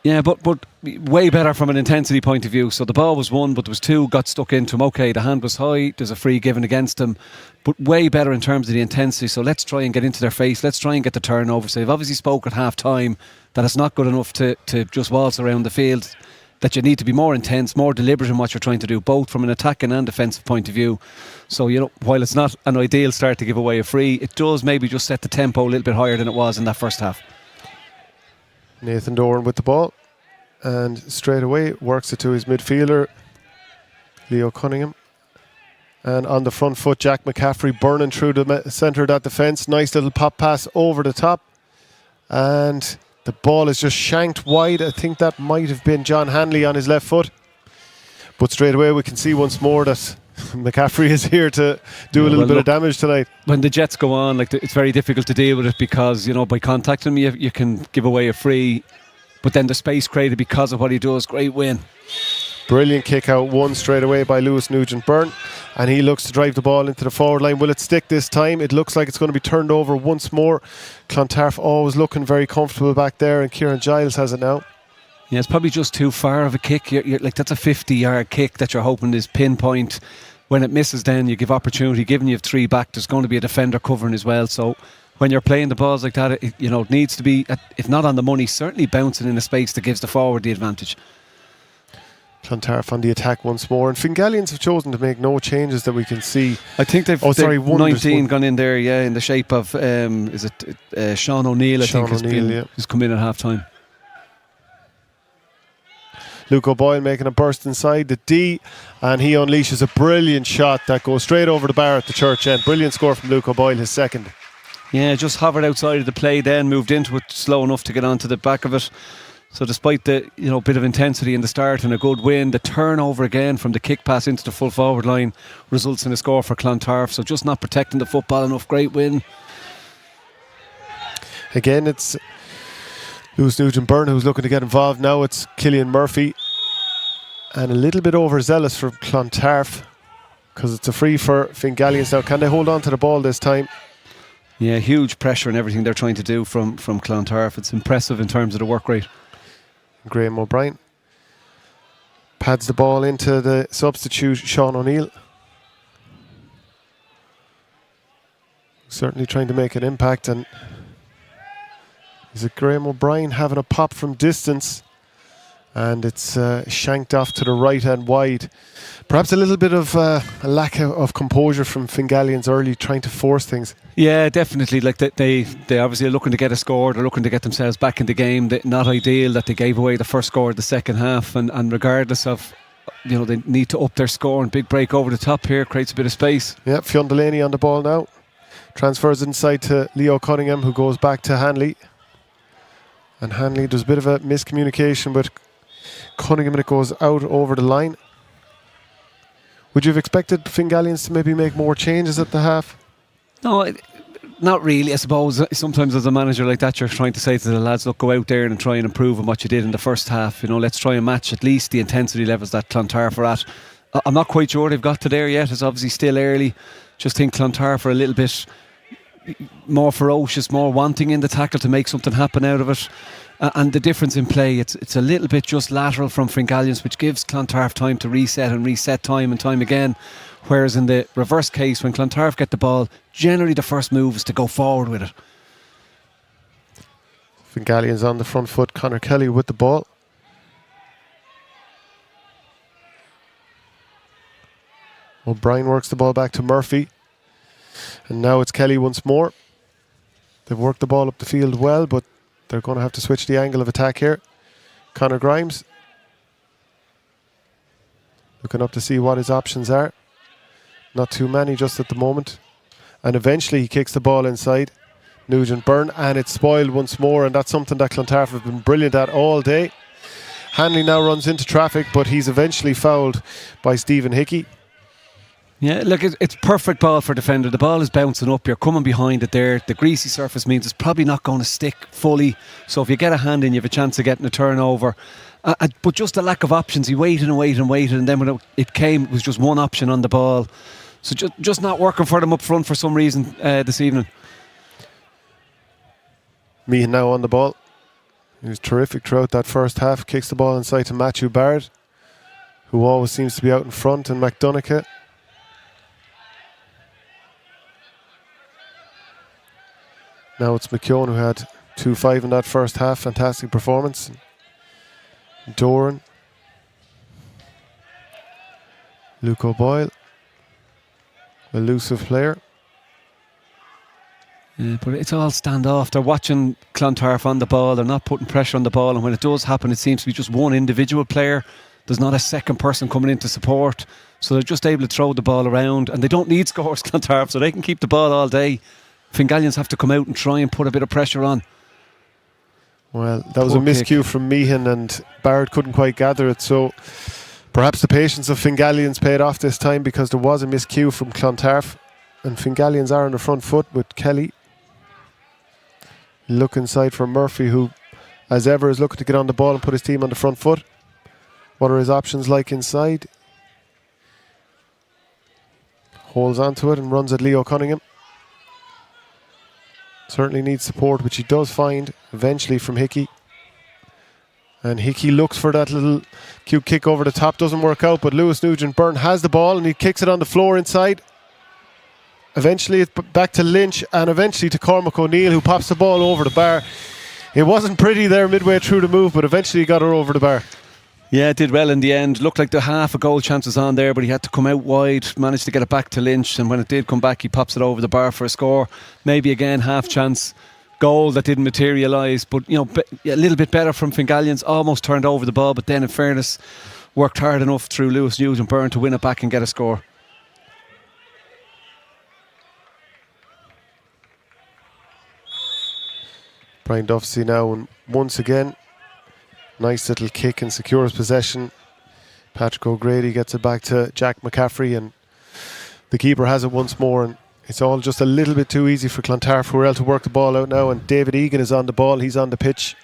Yeah, but way better from an intensity point of view. So the ball was won, but there was 2 got stuck into him. Okay, the hand was high, there's a free given against him, but way better in terms of the intensity. So let's try and get into their face, let's try and get the turnover. So they've obviously spoke at half time that it's not good enough to just waltz around the field, that you need to be more intense, more deliberate in what you're trying to do, both from an attacking and defensive point of view. So, while it's not an ideal start to give away a free, it does maybe just set the tempo a little bit higher than it was in that first half. Nathan Doran with the ball, and straight away works it to his midfielder Leo Cunningham, and on the front foot Jack McCaffrey burning through the centre of that defence. Nice little pop pass over the top, and the ball is just shanked wide. I think that might have been John Hanley on his left foot, but straight away we can see once more that McCaffrey is here to do a little bit of damage tonight. When the Jets go on, it's very difficult to deal with it, because by contacting him you can give away a free, but then the space created because of what he does, great win. Brilliant kick out, won straight away by Lewis Nugent-Byrne, and he looks to drive the ball into the forward line. Will it stick this time? It looks like it's going to be turned over once more. Clontarf always looking very comfortable back there, and Kieran Giles has it now. Yeah, it's probably just too far of a kick. You're that's a 50-yard kick that you're hoping is pinpoint. When it misses, then you give opportunity. Given you have 3 back, there's going to be a defender covering as well. So when you're playing the balls like that, it needs to be, if not on the money, certainly bouncing in a space that gives the forward the advantage. Clontarf on the attack once more, and Fingallians have chosen to make no changes that we can see. I think they've 19 gone in there, in the shape of Sean O'Neill, who's come in at half time. Luke O'Boyle making a burst inside the D, and he unleashes a brilliant shot that goes straight over the bar at the church end. Brilliant score from Luke O'Boyle, his second. Yeah, just hovered outside of the play, then moved into it slow enough to get onto the back of it. So despite the bit of intensity in the start and a good win, the turnover again from the kick pass into the full forward line results in a score for Clontarf. So just not protecting the football enough. Great win. Again, it's Lewis Nugent-Byrne who's looking to get involved now. It's Cillian Murphy, and a little bit overzealous from Clontarf because it's a free for Fingallians now. Can they hold on to the ball this time? Yeah, huge pressure and everything they're trying to do from Clontarf. It's impressive in terms of the work rate. Graham O'Brien pads the ball into the substitute Sean O'Neill. Certainly trying to make an impact, and is it Graham O'Brien having a pop from distance, and it's shanked off to the right hand wide. Perhaps a little bit of a lack of composure from Fingallians early, trying to force things. Yeah, definitely. Like they obviously are looking to get a score. They're looking to get themselves back in the game. Not ideal that they gave away the first score of the second half, and regardless of, they need to up their score, and big break over the top here creates a bit of space. Yeah, Fionn Delaney on the ball now. Transfers inside to Leo Cunningham, who goes back to Hanley. And Hanley, there's a bit of a miscommunication with Cunningham, and it goes out over the line. Would you have expected Fingallians to maybe make more changes at the half? No, not really. I suppose sometimes as a manager like that, you're trying to say to the lads, look, go out there and try and improve on what you did in the first half. Let's try and match at least the intensity levels that Clontarf are at. I'm not quite sure they've got to there yet. It's obviously still early. Just think Clontarf are a little bit more ferocious, more wanting in the tackle to make something happen out of it. And the difference in play, it's a little bit just lateral from Fingallians, which gives Clontarf time to reset time and time again. Whereas in the reverse case, when Clontarf get the ball, generally the first move is to go forward with it. Fingallians on the front foot. Conor Kelly with the ball. O'Brien works the ball back to Murphy. And now it's Kelly once more. They've worked the ball up the field well, but they're going to have to switch the angle of attack here. Conor Grimes looking up to see what his options are. Not too many just at the moment. And eventually he kicks the ball inside. Nugent-Byrne, and it's spoiled once more, and that's something that Clontarf have been brilliant at all day. Hanley now runs into traffic, but he's eventually fouled by Stephen Hickey. Yeah, look, it's perfect ball for defender. The ball is bouncing up, you're coming behind it there. The greasy surface means it's probably not going to stick fully. So if you get a hand in, you have a chance of getting a turnover. But just the lack of options, he waited, and then when it came, it was just one option on the ball. So just not working for them up front for some reason this evening. Meehan now on the ball. He was terrific throughout that first half. Kicks the ball inside to Matthew Barrett, who always seems to be out in front, and McDonagh. Now it's McKeown, who had 2-5 in that first half. Fantastic performance. Doran. Luke O'Boyle. Elusive player. Yeah, but it's all standoff. They're watching Clontarf on the ball. They're not putting pressure on the ball. And when it does happen, it seems to be just one individual player. There's not a second person coming in to support. So they're just able to throw the ball around. And they don't need scores, Clontarf, so they can keep the ball all day. Fingallians have to come out and try and put a bit of pressure on. Well, that was a miscue from Meehan, and Barrett couldn't quite gather it. So perhaps the patience of Fingallians paid off this time, because there was a miscue from Clontarf. And Fingallians are on the front foot with Kelly. Look inside for Murphy, who, as ever, is looking to get on the ball and put his team on the front foot. What are his options like inside? Holds onto it and runs at Leo Cunningham. Certainly needs support, which he does find eventually from Hickey. And Hickey looks for that little cute kick over the top. Doesn't work out, but Lewis Nugent-Byrne has the ball and he kicks it on the floor inside. Eventually it's back to Lynch, and eventually to Cormac O'Neill, who pops the ball over the bar. It wasn't pretty there midway through the move, but eventually he got her over the bar. Yeah, it did well in the end. Looked like the half a goal chance was on there, but he had to come out wide, managed to get it back to Lynch, and when it did come back, he pops it over the bar for a score. Maybe again, half chance goal that didn't materialise, but a little bit better from Fingallians. Almost turned over the ball, but then in fairness, worked hard enough through Lewis Nugent-Byrne to win it back and get a score. Brian Duffy now, and once again Nice little kick and secures possession. Patrick O'Grady gets it back to Jack McCaffrey, and the keeper has it once more, and it's all just a little bit too easy for Clontarf, who are able to work the ball out now, and David Egan is on the ball. He's on the pitch.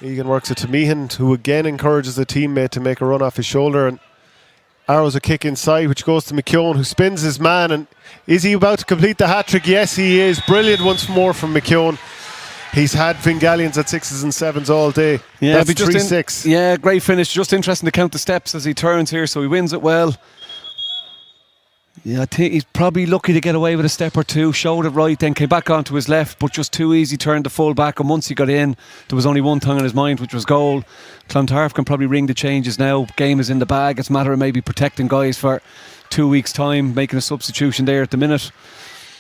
Egan works it to Meehan, who again encourages the teammate to make a run off his shoulder, and arrows a kick inside, which goes to McKeown, who spins his man. And is he about to complete the hat-trick? Yes, he is. Brilliant once more from McKeown. He's had Fingallians at 6s and 7s all day. Yeah, that's 3-6. Yeah, great finish. Just interesting to count the steps as he turns here, so he wins it well. Yeah, I think he's probably lucky to get away with a step or two. Showed it right, then came back onto his left, but just too easy, turned the full back. And once he got in, there was only one thing on his mind, which was goal. Clontarf can probably ring the changes now. Game is in the bag. It's a matter of maybe protecting guys for 2 weeks' time, making a substitution there at the minute.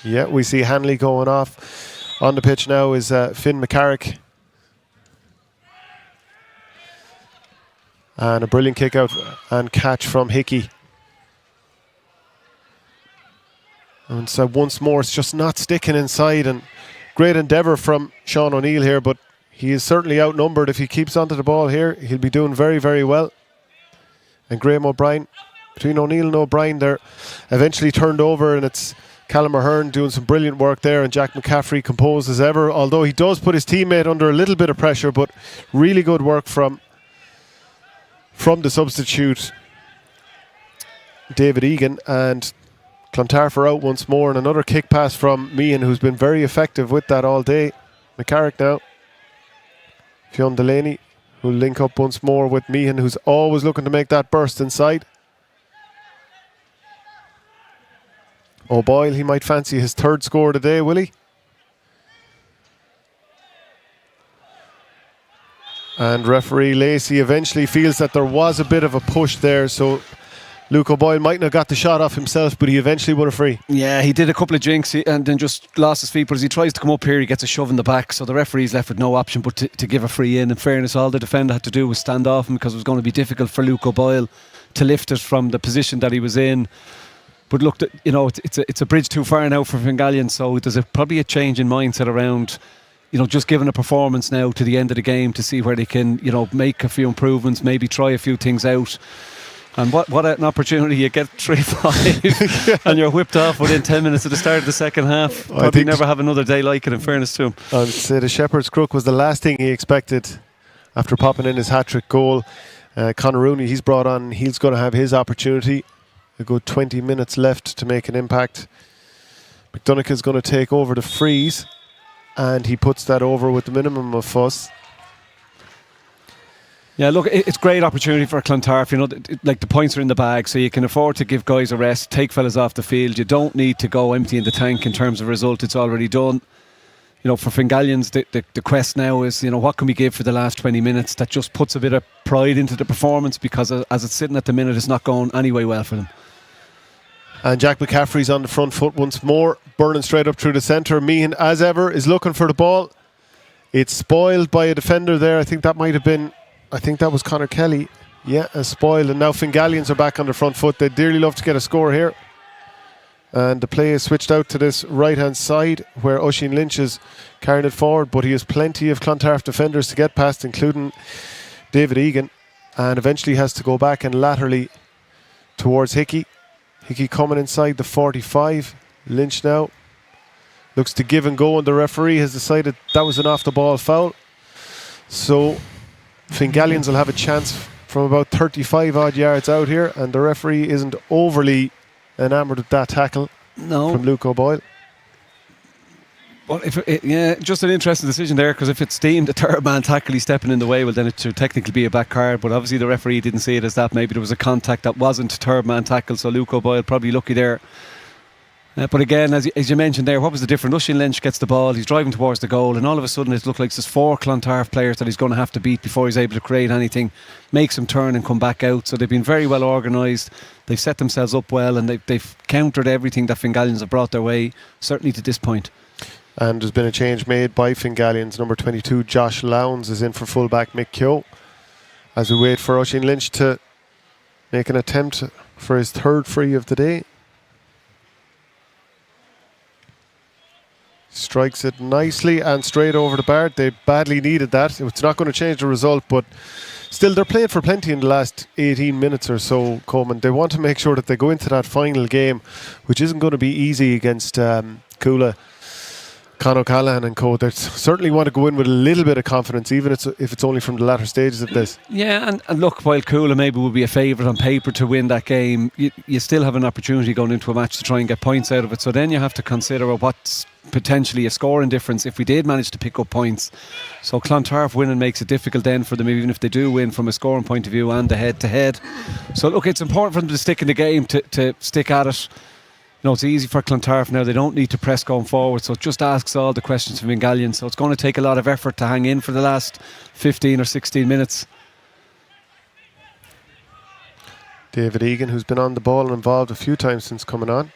Yeah, we see Hanley going off. On the pitch now is Finn McCarrick. And a brilliant kick out and catch from Hickey. And so once more, it's just not sticking inside. And great endeavour from Sean O'Neill here, but he is certainly outnumbered. If he keeps onto the ball here, he'll be doing very, very well. And Graham O'Brien, between O'Neill and O'Brien, they're eventually turned over, and it's Callum Ahern doing some brilliant work there, and Jack McCaffrey composed as ever, although he does put his teammate under a little bit of pressure, but really good work from the substitute David Egan. And Clontarf are out once more, and another kick pass from Meehan, who's been very effective with that all day. McCarrick now. Fionn Delaney, who'll link up once more with Meehan, who's always looking to make that burst inside. O'Boyle, he might fancy his third score today, will he? And referee Lacey eventually feels that there was a bit of a push there, so Luke O'Boyle mightn't have got the shot off himself, but he eventually won a free. Yeah, he did a couple of jinks and then just lost his feet, but as he tries to come up here, he gets a shove in the back, so the referee's left with no option but to give a free in. In fairness, all the defender had to do was stand off him, because it was going to be difficult for Luke O'Boyle to lift it from the position that he was in. But look, you know, it's a bridge too far now for Fingallians, so there's probably a change in mindset around, you know, just giving a performance now to the end of the game to see where they can, you know, make a few improvements, maybe try a few things out. And what an opportunity. You get 3-5 and you're whipped off within 10 minutes of the start of the second half. Probably never have another day like it, in fairness to him. I'd say the Shepherd's Crook was the last thing he expected after popping in his hat-trick goal. Conor Rooney, he's brought on, he's going to have his opportunity. A good 20 minutes left to make an impact. McDonagh is going to take over the freeze, and he puts that over with the minimum of fuss. Yeah, look, it's a great opportunity for Clontarf. You know, like the points are in the bag, so you can afford to give guys a rest, take fellas off the field. You don't need to go empty in the tank in terms of result. It's already done. You know, for Fingallians, the quest now is, you know, what can we give for the last 20 minutes that just puts a bit of pride into the performance, because as it's sitting at the minute, it's not going any way well for them. And Jack McCaffrey's on the front foot once more, burning straight up through the centre. Meehan, as ever, is looking for the ball. It's spoiled by a defender there. I think that was Conor Kelly. Yeah, spoiled. And now Fingallians are back on the front foot. They'd dearly love to get a score here. And the play is switched out to this right-hand side, where Oisin Lynch is carrying it forward, but he has plenty of Clontarf defenders to get past, including David Egan, and eventually has to go back and laterally towards Hickey. Hickey coming inside the 45. Lynch now looks to give and go, and the referee has decided that was an off-the-ball foul. So Fingallians will have a chance from about 35 odd yards out here, and the referee isn't overly enamoured with that tackle from Luke O'Boyle. Well, just an interesting decision there, because if it's deemed a third man tackle, he's stepping in the way, well then it should technically be a back card, but obviously the referee didn't see it as that. Maybe there was a contact that wasn't third man tackle, so Luke O'Boyle probably lucky there. But again, as you mentioned there, what was the difference? Oisin Lynch gets the ball, he's driving towards the goal, and all of a sudden it looks like there's 4 Clontarf players that he's going to have to beat before he's able to create anything, makes him turn and come back out. So they've been very well organised, they've set themselves up well, and they've countered everything that Fingallians have brought their way, certainly to this point. And there's been a change made by Fingallians. Number 22, Josh Lowndes, is in for fullback Mick Keogh, as we wait for Oisin Lynch to make an attempt for his third free of the day. Strikes it nicely and straight over the bar. They badly needed that. It's not going to change the result, but still they're playing for plenty in the last 18 minutes or so, Coleman. They want to make sure that they go into that final game, which isn't going to be easy against Coola, Con O'Callaghan and co. They certainly want to go in with a little bit of confidence, even if it's only from the latter stages of this. Yeah, and look, while Coola maybe would be a favourite on paper to win that game, you still have an opportunity going into a match to try and get points out of it. So then you have to consider what's potentially a scoring difference if we did manage to pick up points. So Clontarf winning makes it difficult then for them, even if they do win from a scoring point of view and the head-to-head. So look, it's important for them to stick in the game, to stick at it. You know, it's easy for Clontarf now. They don't need to press going forward, so it just asks all the questions from Fingallians. So it's going to take a lot of effort to hang in for the last 15 or 16 minutes. David Egan, who's been on the ball and involved a few times since coming on.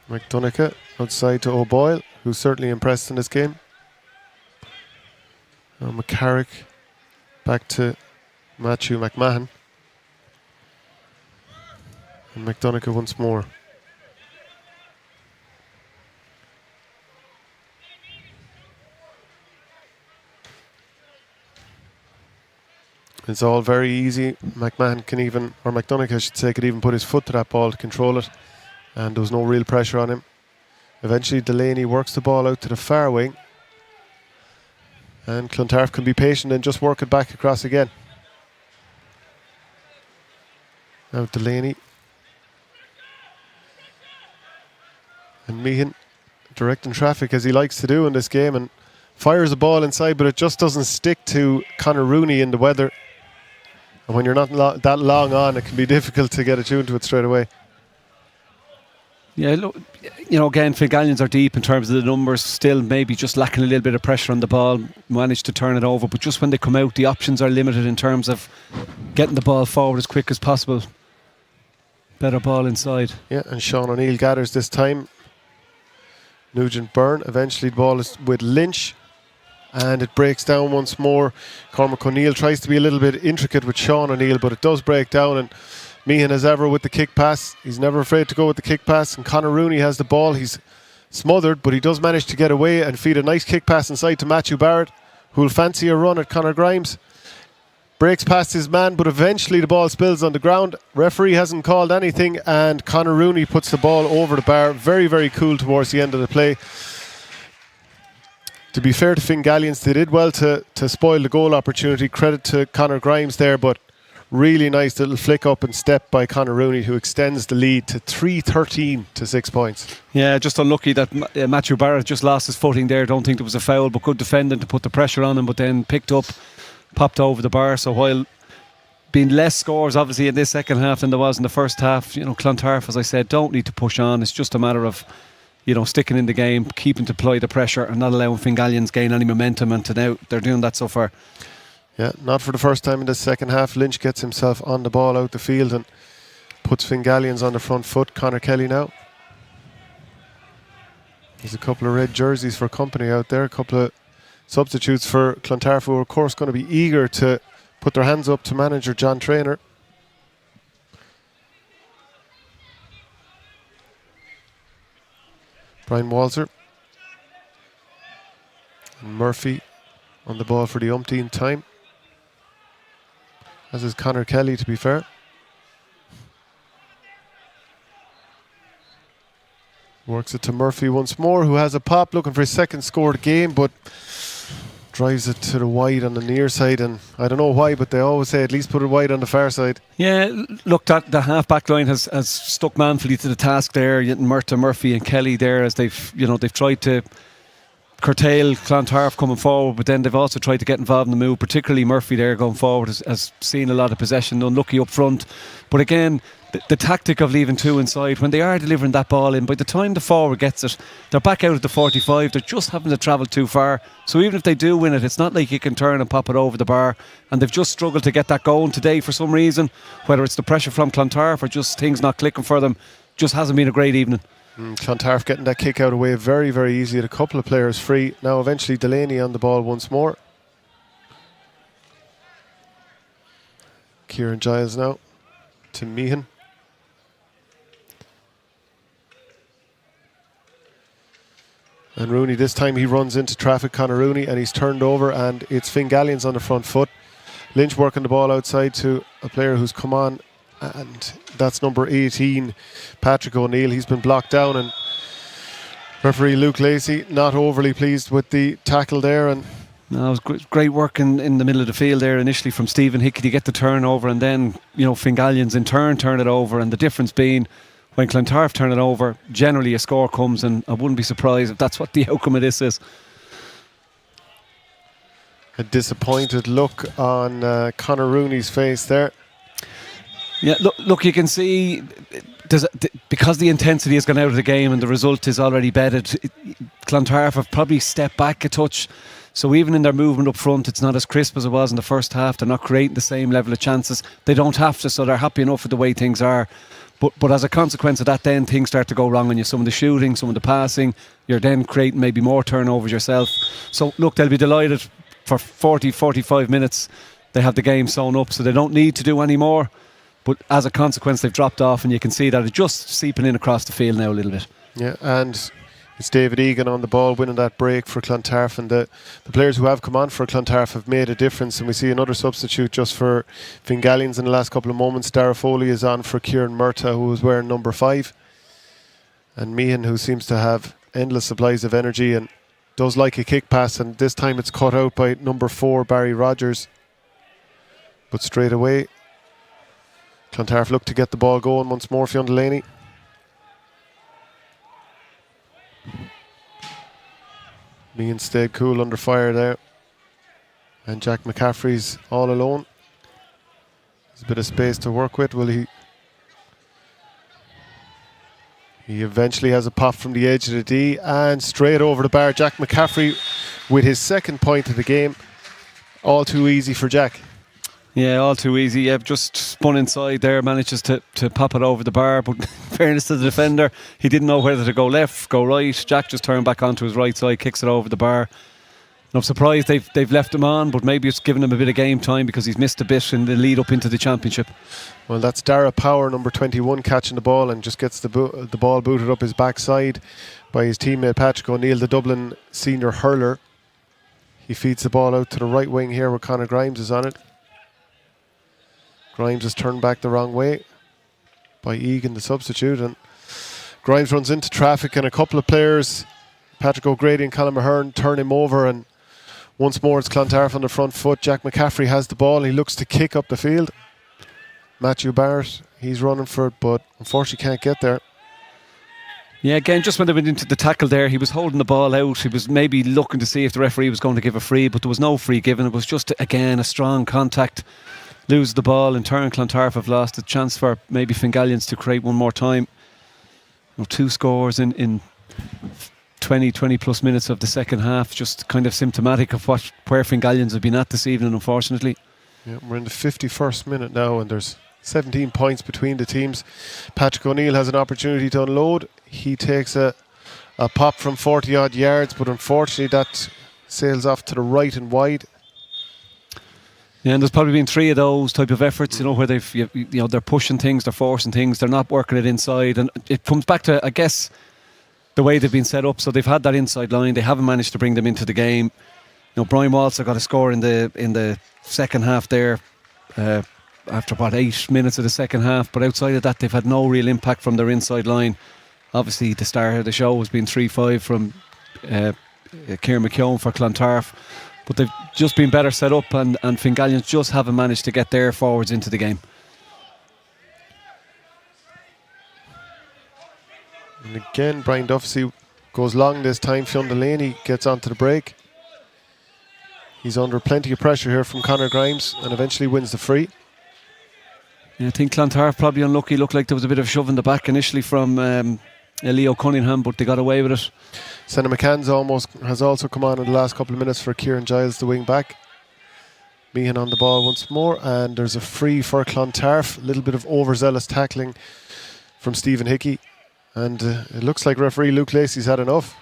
McDonagh outside to O'Boyle, who's certainly impressed in this game. McCarrick back to Matthew McMahon. And McDonagh once more. It's all very easy. McDonagh, I should say, could even put his foot to that ball to control it. And there was no real pressure on him. Eventually Delaney works the ball out to the far wing. And Clontarf can be patient and just work it back across again. Now Delaney. And Meehan directing traffic as he likes to do in this game and fires the ball inside, but it just doesn't stick to Conor Rooney in the weather. And when you're not that long on, it can be difficult to get attuned to it straight away. Yeah, look, you know, again, Fingallians are deep in terms of the numbers, still maybe just lacking a little bit of pressure on the ball, managed to turn it over, but just when they come out, the options are limited in terms of getting the ball forward as quick as possible. Better ball inside. Yeah, and Sean O'Neill gathers this time. Nugent Byrne, eventually the ball is with Lynch and it breaks down once more. Cormac O'Neill tries to be a little bit intricate with Sean O'Neill, but it does break down, and Meehan as ever with the kick pass. He's never afraid to go with the kick pass, and Conor Rooney has the ball. He's smothered, but he does manage to get away and feed a nice kick pass inside to Matthew Barrett, who will fancy a run at Conor Grimes. Breaks past his man, but eventually the ball spills on the ground. Referee hasn't called anything, and Conor Rooney puts the ball over the bar. Very, very cool towards the end of the play. To be fair to Fingallians, they did well to spoil the goal opportunity. Credit to Conor Grimes there, but really nice little flick up and step by Conor Rooney, who extends the lead to 3-13 to 6 points. Yeah, just unlucky that Matthew Barrett just lost his footing there. Don't think there was a foul, but good defending to put the pressure on him, but then picked up, popped over the bar. So while being less scores obviously in this second half than there was in the first half, you know, Clontarf, as I said, don't need to push on. It's just a matter of, you know, sticking in the game, keeping to apply the pressure and not allowing Fingallians gain any momentum, and to now they're doing that so far. Yeah, not for the first time in the second half. Lynch gets himself on the ball out the field and puts Fingallians on the front foot. Conor Kelly now. There's a couple of red jerseys for company out there, a couple of substitutes for Clontarf, who are of course going to be eager to put their hands up to manager John Traynor. Brian Walzer and Murphy on the ball for the umpteenth time, as is Conor Kelly, to be fair. Works it to Murphy once more, who has a pop, looking for his second scored game, but drives it to the wide on the near side, and I don't know why, but they always say at least put it wide on the far side. Yeah, look, that the half-back line has stuck manfully to the task there, getting Murphy and Kelly there, as they've tried to curtail Clontarf coming forward, but then they've also tried to get involved in the move, particularly Murphy there going forward has seen a lot of possession, unlucky up front. But again, the tactic of leaving two inside, when they are delivering that ball in, by the time the forward gets it, they're back out at the 45, they're just having to travel too far. So even if they do win it, it's not like you can turn and pop it over the bar, and they've just struggled to get that going today for some reason, whether it's the pressure from Clontarf or just things not clicking for them. Just hasn't been a great evening. Clontarf getting that kick out of the way very, very easy. Had a couple of players free. Now eventually Delaney on the ball once more. Kieran Giles now to Meehan. And Rooney, this time he runs into traffic, Conor Rooney, and he's turned over, and it's Fingallians on the front foot. Lynch working the ball outside to a player who's come on, and that's number 18, Patrick O'Neill. He's been blocked down, and referee Luke Lacey not overly pleased with the tackle there. And no, it was great work in the middle of the field there initially from Stephen Hickey to get the turnover, and then Fingallians in turn turn it over, and the difference being when Clontarf turn it over, generally a score comes, and I wouldn't be surprised if that's what the outcome of this is. A disappointed look on Conor Rooney's face there. Yeah, look, you can see because the intensity has gone out of the game and the result is already bedded. Clontarf have probably stepped back a touch, so even in their movement up front, it's not as crisp as it was in the first half. They're not creating the same level of chances. They don't have to, so they're happy enough with the way things are. But as a consequence of that, then things start to go wrong on you. Some of the shooting, some of the passing, you're then creating maybe more turnovers yourself. So look, they'll be delighted for 40-45 minutes. They have the game sewn up, so they don't need to do any more. But as a consequence, they've dropped off, and you can see that it's just seeping in across the field now a little bit. Yeah, and it's David Egan on the ball winning that break for Clontarf, and the players who have come on for Clontarf have made a difference, and we see another substitute just for Fingallians in the last couple of moments. Dara Foley is on for Kieran Murtagh, who was wearing number 5, and Meehan, who seems to have endless supplies of energy and does like a kick pass, and this time it's cut out by number 4 Barry Rogers. But straight away Clontarf look to get the ball going once more. Fionn Delaney. Meehan stayed cool under fire there. And Jack McCaffrey's all alone. There's a bit of space to work with. Will he? He eventually has a pop from the edge of the D and straight over the bar. Jack McCaffrey with his second point of the game. All too easy for Jack. Yeah, all too easy. Yeah, just spun inside there, manages to pop it over the bar. But in fairness to the defender, he didn't know whether to go left, go right. Jack just turned back onto his right side, kicks it over the bar. And I'm surprised they've left him on, but maybe it's given him a bit of game time because he's missed a bit in the lead up into the championship. Well, that's Dara Power, number 21, catching the ball and just gets the ball booted up his backside by his teammate Patrick O'Neill, the Dublin senior hurler. He feeds the ball out to the right wing here where Conor Grimes is on it. Grimes is turned back the wrong way by Egan, the substitute, and Grimes runs into traffic, and a couple of players, Patrick O'Grady and Colin Mahern, turn him over, and once more it's Clontarf on the front foot. Jack McCaffrey has the ball. He looks to kick up the field. Matthew Barrett, he's running for it, but unfortunately can't get there. Yeah, again, just when they went into the tackle there, he was holding the ball out. He was maybe looking to see if the referee was going to give a free, but there was no free given. It was just, again, a strong contact. Lose the ball. In turn, Clontarf have lost a chance for maybe Fingallians to create one more time. 2 scores in 20 plus minutes of the second half, just kind of symptomatic of where Fingallians have been at this evening, unfortunately. Yeah, we're in the 51st minute now, and there's 17 points between the teams. Patrick O'Neill has an opportunity to unload. He takes a pop from 40 odd yards, but unfortunately that sails off to the right and wide. Yeah, and there's probably been 3 of those type of efforts, where they're pushing things, they're forcing things, they're not working it inside, and it comes back to, I guess, the way they've been set up. So they've had that inside line, they haven't managed to bring them into the game. Brian Walter got a score in the second half there, after 8 minutes of the second half, but outside of that they've had no real impact from their inside line. Obviously the star of the show has been 3-5 from Kieran McKeown for Clontarf. But they've just been better set up, and Fingallians just haven't managed to get their forwards into the game. And again, Brian Duffy goes long this time. Fionn Delaney gets onto the break. He's under plenty of pressure here from Conor Grimes and eventually wins the free. Yeah, I think Clontarf probably unlucky. Looked like there was a bit of shove in the back initially from Leo Cunningham, but they got away with it. Senna McCann's has also come on in the last couple of minutes for Kieran Giles, the wing back. Meehan on the ball once more, and there's a free for Clontarf. A little bit of overzealous tackling from Stephen Hickey, and it looks like referee Luke Lacey's had enough.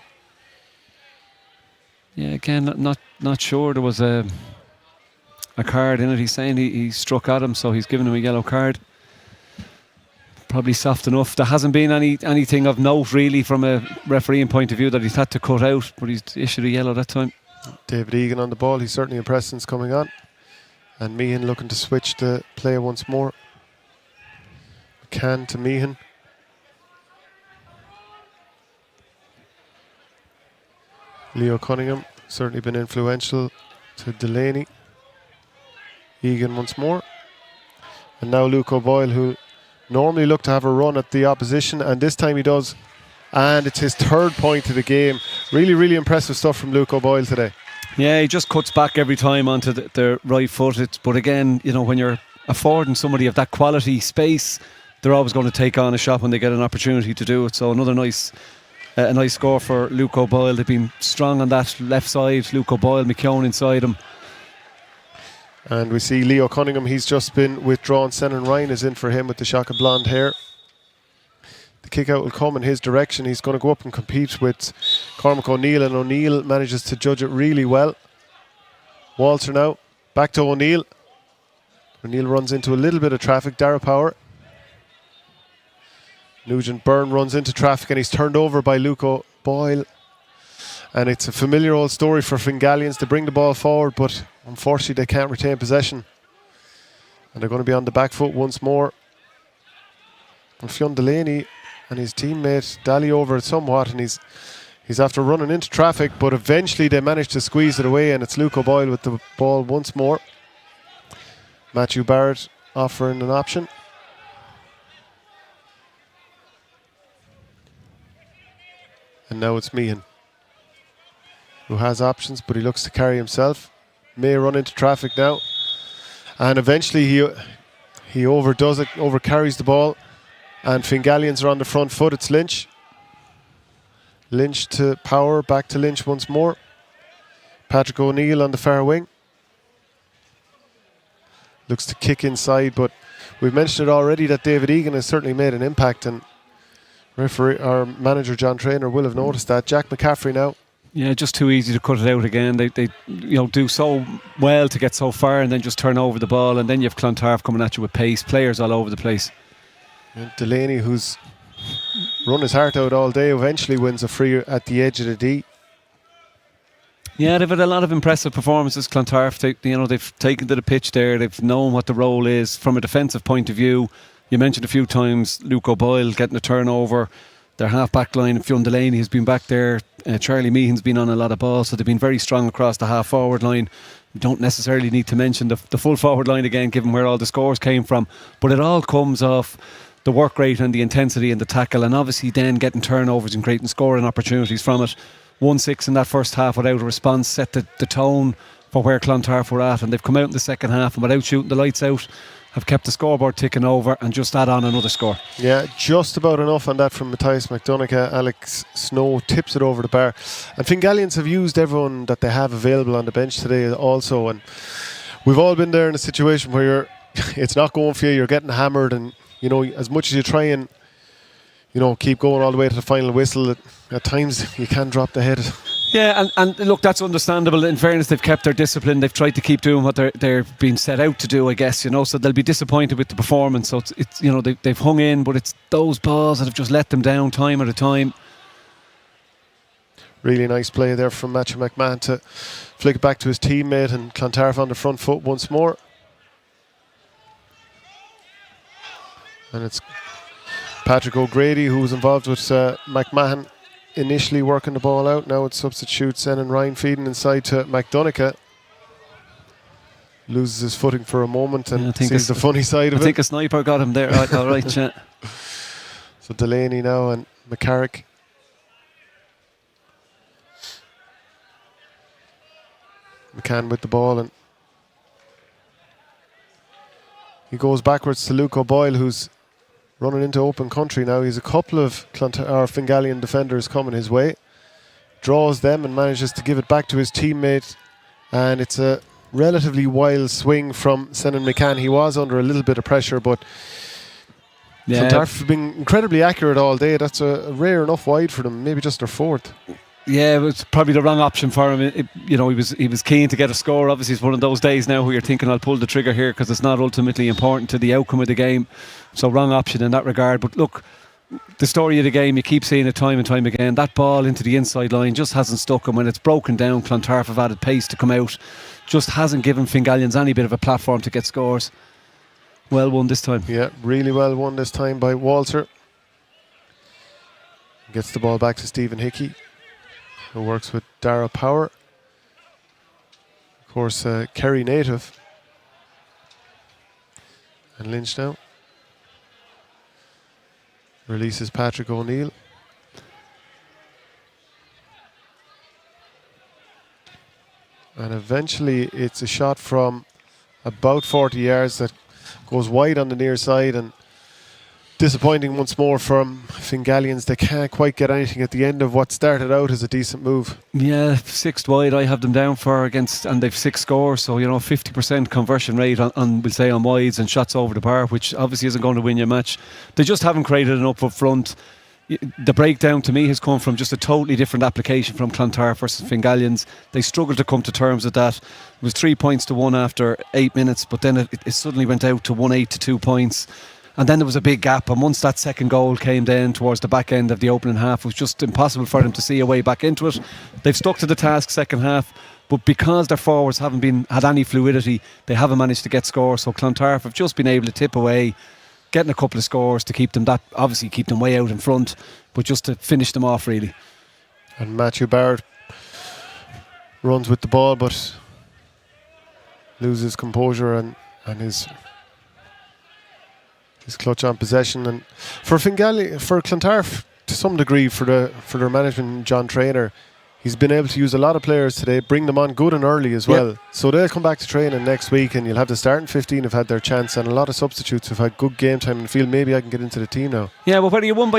Yeah, again, not sure. There was a card in it. He's saying he struck at him, so he's given him a yellow card. probably soft enough. There hasn't been anything of note really from a refereeing point of view that he's had to cut out, but he's issued a yellow that time. David Egan on the ball. He's certainly impressed since coming on. And Meehan looking to switch the play once more. McCann to Meehan. Leo Cunningham certainly been influential to Delaney. Egan once more. And now Luke O'Boyle, who normally look to have a run at the opposition, and this time he does. And it's his third point of the game. Really, really impressive stuff from Luke O'Boyle today. Yeah, he just cuts back every time onto the right foot. But again, you know, when you're affording somebody of that quality space, they're always going to take on a shot when they get an opportunity to do it. So another nice score for Luke O'Boyle. They've been strong on that left side. Luke O'Boyle, McKeown inside him. And we see Leo Cunningham, he's just been withdrawn. Senan Ryan is in for him with the shock of blonde hair. The kick out will come in his direction. He's going to go up and compete with Cormac O'Neill, and O'Neill manages to judge it really well. Walter now, back to O'Neill. O'Neill runs into a little bit of traffic. Dara Power. Nugent Byrne runs into traffic and he's turned over by Luke O'Boyle. And it's a familiar old story for Fingallians to bring the ball forward, but unfortunately they can't retain possession. And they're going to be on the back foot once more. And Fionn Delaney and his teammate dally over it somewhat, and he's after running into traffic, but eventually they manage to squeeze it away, and it's Luke O'Boyle with the ball once more. Matthew Barrett offering an option. And now it's Meehan, who has options, but he looks to carry himself. May run into traffic now. And eventually he overdoes it, overcarries the ball. And Fingallians are on the front foot. It's Lynch. Lynch to Power, back to Lynch once more. Patrick O'Neill on the far wing. Looks to kick inside, but we've mentioned it already that David Egan has certainly made an impact, and referee, our manager John Traynor will have noticed that. Jack McCaffrey now. Yeah, just too easy to cut it out again. They do so well to get so far and then just turn over the ball, and then you have Clontarf coming at you with pace, players all over the place. And Delaney, who's run his heart out all day, eventually wins a free at the edge of the D. Yeah, they've had a lot of impressive performances, Clontarf. They've taken to the pitch there. They've known what the role is from a defensive point of view. You mentioned a few times Luke O'Boyle getting a turnover. Their half-back line, Fionn Delaney has been back there. Charlie Meehan's been on a lot of balls, so they've been very strong across the half-forward line. We don't necessarily need to mention the full forward line again, given where all the scores came from. But it all comes off the work rate and the intensity and the tackle, and obviously then getting turnovers and creating scoring opportunities from it. 1-6 in that first half without a response set the tone for where Clontarf were at, and they've come out in the second half and without shooting the lights out have kept the scoreboard ticking over and just add on another score. Yeah, just about enough on that from Matthias McDonagh. Alex Snow tips it over the bar, and Fingallians have used everyone that they have available on the bench today also, and we've all been there in a situation where it's not going for you, you're getting hammered, and you know, as much as you try and keep going all the way to the final whistle, at times you can drop the head. Yeah, and look, that's understandable. In fairness, they've kept their discipline. They've tried to keep doing what they're being set out to do, I guess. So they'll be disappointed with the performance. So it's they've hung in, but it's those balls that have just let them down time at a time. Really nice play there from Matthew McMahon to flick it back to his teammate, and Clontarf on the front foot once more. And it's Patrick O'Grady who was involved with McMahon initially working the ball out. Now it's substitute Senan Ryan feeding inside to McDonagh. Loses his footing for a moment and sees the funny side of it. I think a sniper got him there. All right, yeah. So Delaney now and McCarrick. McCann with the ball, and he goes backwards to Luke O'Boyle, who's running into open country now. He's a couple of Fingallian defenders coming his way. Draws them and manages to give it back to his teammate. And it's a relatively wild swing from Senan McCann. He was under a little bit of pressure, but Clontarf have been incredibly accurate all day. That's a rare enough wide for them, maybe just their fourth. Yeah, it was probably the wrong option for him. He was keen to get a score. Obviously, it's one of those days now where you're thinking, I'll pull the trigger here because it's not ultimately important to the outcome of the game. So wrong option in that regard. But look, the story of the game, you keep seeing it time and time again. That ball into the inside line just hasn't stuck, and when it's broken down, Clontarf have added pace to come out. Just hasn't given Fingallians any bit of a platform to get scores. Well won this time. Yeah, really well won this time by Walter. Gets the ball back to Stephen Hickey, who works with Dara Power. Of course, Kerry native. And Lynch now. Releases Patrick O'Neill. And eventually it's a shot from about 40 yards that goes wide on the near side, and disappointing once more from Fingallians. They can't quite get anything at the end of what started out as a decent move. Yeah, 6 wide I have them down for against, and they've 6 scores, so 50% conversion rate on we'll say on wides and shots over the bar, which obviously isn't going to win you a match. They just haven't created enough up front. The breakdown to me has come from just a totally different application from Clontarf versus Fingallians. They struggled to come to terms with that. It was 3 points to 1 after 8 minutes, but then it suddenly went out to 1-8 to 2 points. And then there was a big gap, and once that second goal came down towards the back end of the opening half, it was just impossible for them to see a way back into it. They've stuck to the task second half, but because their forwards haven't had any fluidity, they haven't managed to get scores. So Clontarf have just been able to tip away, getting a couple of scores to keep them way out in front, but just to finish them off really. And Matthew Barrett runs with the ball, but loses composure and his clutch on possession. And for Clontarf, to some degree, for their management, John Traynor, he's been able to use a lot of players today, bring them on good and early as well. Yep. So they'll come back to training next week, and you'll have the starting 15 who've had their chance, and a lot of substitutes who've had good game time and feel maybe I can get into the team now. Yeah, well, whether you win